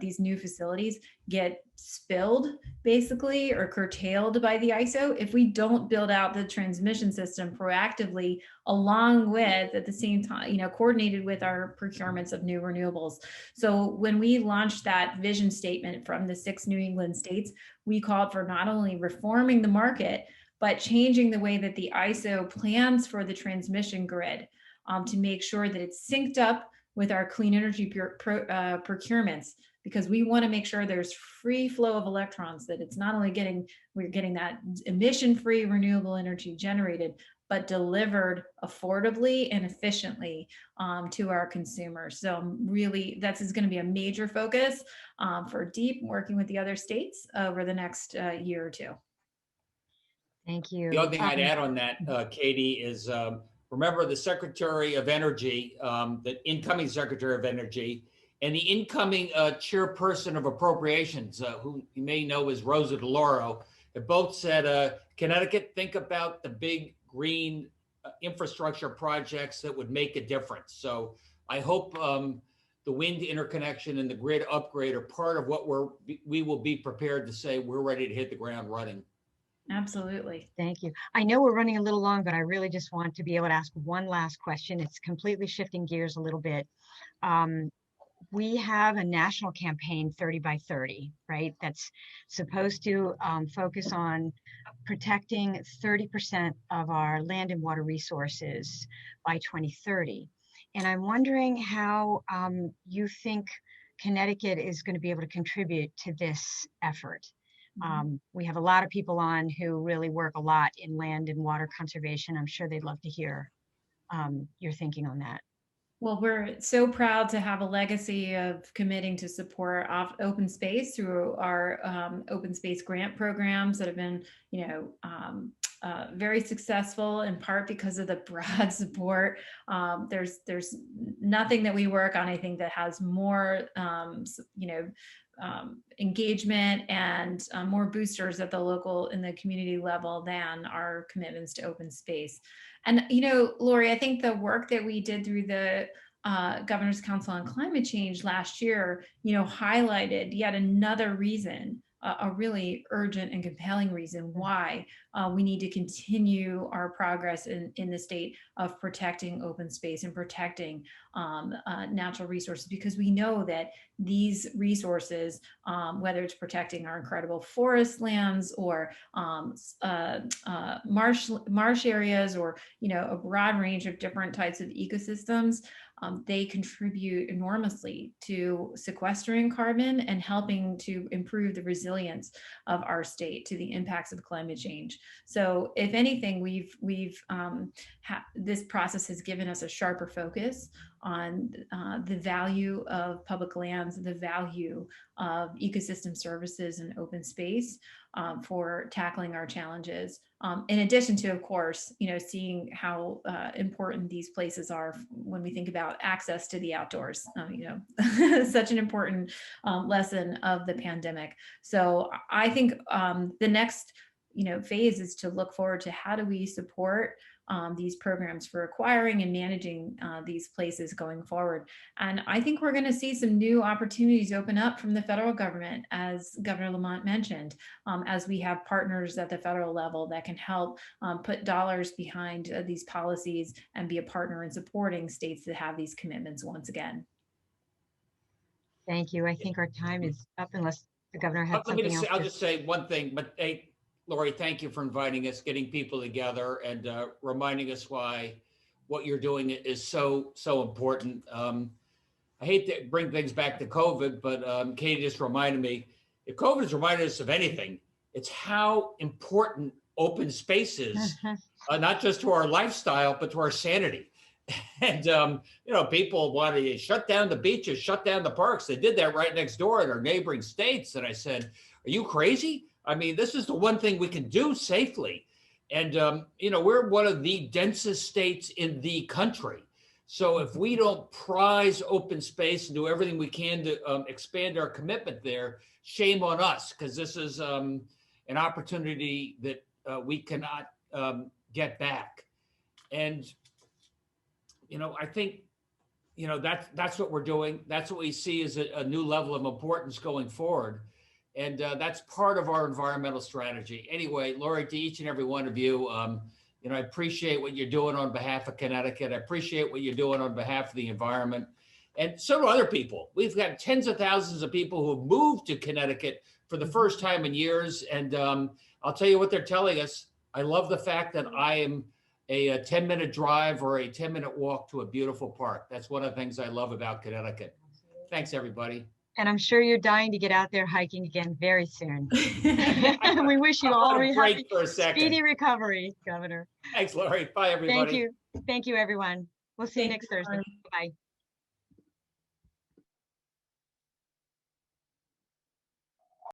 these new facilities get spilled basically or curtailed by the ISO if we don't build out the transmission system proactively, along with at the same time, coordinated with our procurements of new renewables. So when we launched that vision statement from the 6 New England states, we called for not only reforming the market, but changing the way that the ISO plans for the transmission grid to make sure that it's synced up with our clean energy procurements, because we want to make sure there's free flow of electrons, that it's not only we're getting that emission-free renewable energy generated, but delivered affordably and efficiently to our consumers. So really, that is going to be a major focus for DEEP, working with the other states over the next year or two. Thank you. The only thing I'd add on that, Katie, is remember the Secretary of Energy, the incoming Secretary of Energy, and the incoming Chairperson of Appropriations, who you may know as Rosado, have both said, Connecticut, think about the big green infrastructure projects that would make a difference. So I hope the wind interconnection and the grid upgrade are part of what we will be prepared to say we're ready to hit the ground running. Absolutely. Thank you. I know we're running a little long, but I really just want to be able to ask one last question. It's completely shifting gears a little bit. We have a national campaign, 30 by 30, right? That's supposed to focus on protecting 30% of our land and water resources by 2030. And I'm wondering how you think Connecticut is going to be able to contribute to this effort. We have a lot of people on who really work a lot in land and water conservation. I'm sure they'd love to hear your thinking on that. Well, we're so proud to have a legacy of committing to support open space through our open space grant programs that have been, very successful, in part because of the broad support. There's nothing that we work on, I think, that has more, engagement and more boosters at the local and the community level than our commitments to open space. And, Lori, I think the work that we did through the Governor's Council on Climate Change last year, highlighted yet another reason, a really urgent and compelling reason why we need to continue our progress in the state of protecting open space and protecting natural resources, because we know that these resources, whether it's protecting our incredible forest lands or marsh areas, or a broad range of different types of ecosystems, they contribute enormously to sequestering carbon and helping to improve the resilience of our state to the impacts of climate change. So if anything, this process has given us a sharper focus on the value of public lands, the value of ecosystem services and open space for tackling our challenges. In addition to, of course, seeing how important these places are when we think about access to the outdoors, such an important lesson of the pandemic. So I think the next phase is to look forward to how do we support these programs for acquiring and managing these places going forward. And I think we're going to see some new opportunities open up from the federal government, as Governor Lamont mentioned, as we have partners at the federal level that can help put dollars behind these policies and be a partner in supporting states that have these commitments once again. Thank you. I think our time is up unless the governor has something else. I'll just say one thing, but hey, Lori, thank you for inviting us, getting people together, and reminding us why what you're doing is so important. I hate to bring things back to COVID, but Katie just reminded me, if COVID has reminded us of anything, it's how important open space is, not just to our lifestyle, but to our sanity. And, people want to shut down the beaches, shut down the parks. They did that right next door in our neighboring states. And I said, are you crazy? I mean, this is the one thing we can do safely. And, you know, we're one of the densest states in the country. So if we don't prize open space and do everything we can to expand our commitment there, shame on us, because this is an opportunity that we cannot get back. And, you know, I think, you know, that's what we're doing. That's what we see as a new level of importance going forward. And that's part of our environmental strategy. Anyway, Lori, to each and every one of you, you know, I appreciate what you're doing on behalf of Connecticut. I appreciate what you're doing on behalf of the environment. And so do other people. We've got tens of thousands of people who have moved to Connecticut for the first time in years. And I'll tell you what they're telling us. I love the fact that I am a 10-minute drive or a 10-minute walk to a beautiful park. That's one of the things I love about Connecticut. Thanks, everybody. And I'm sure you're dying to get out there hiking again very soon. We wish you all a break for a second. speedy recovery, Governor. Thanks, Lori. Bye, everybody. Thank you. Thank you, everyone. We'll see you Thank next you, Thursday. Lauren. Bye.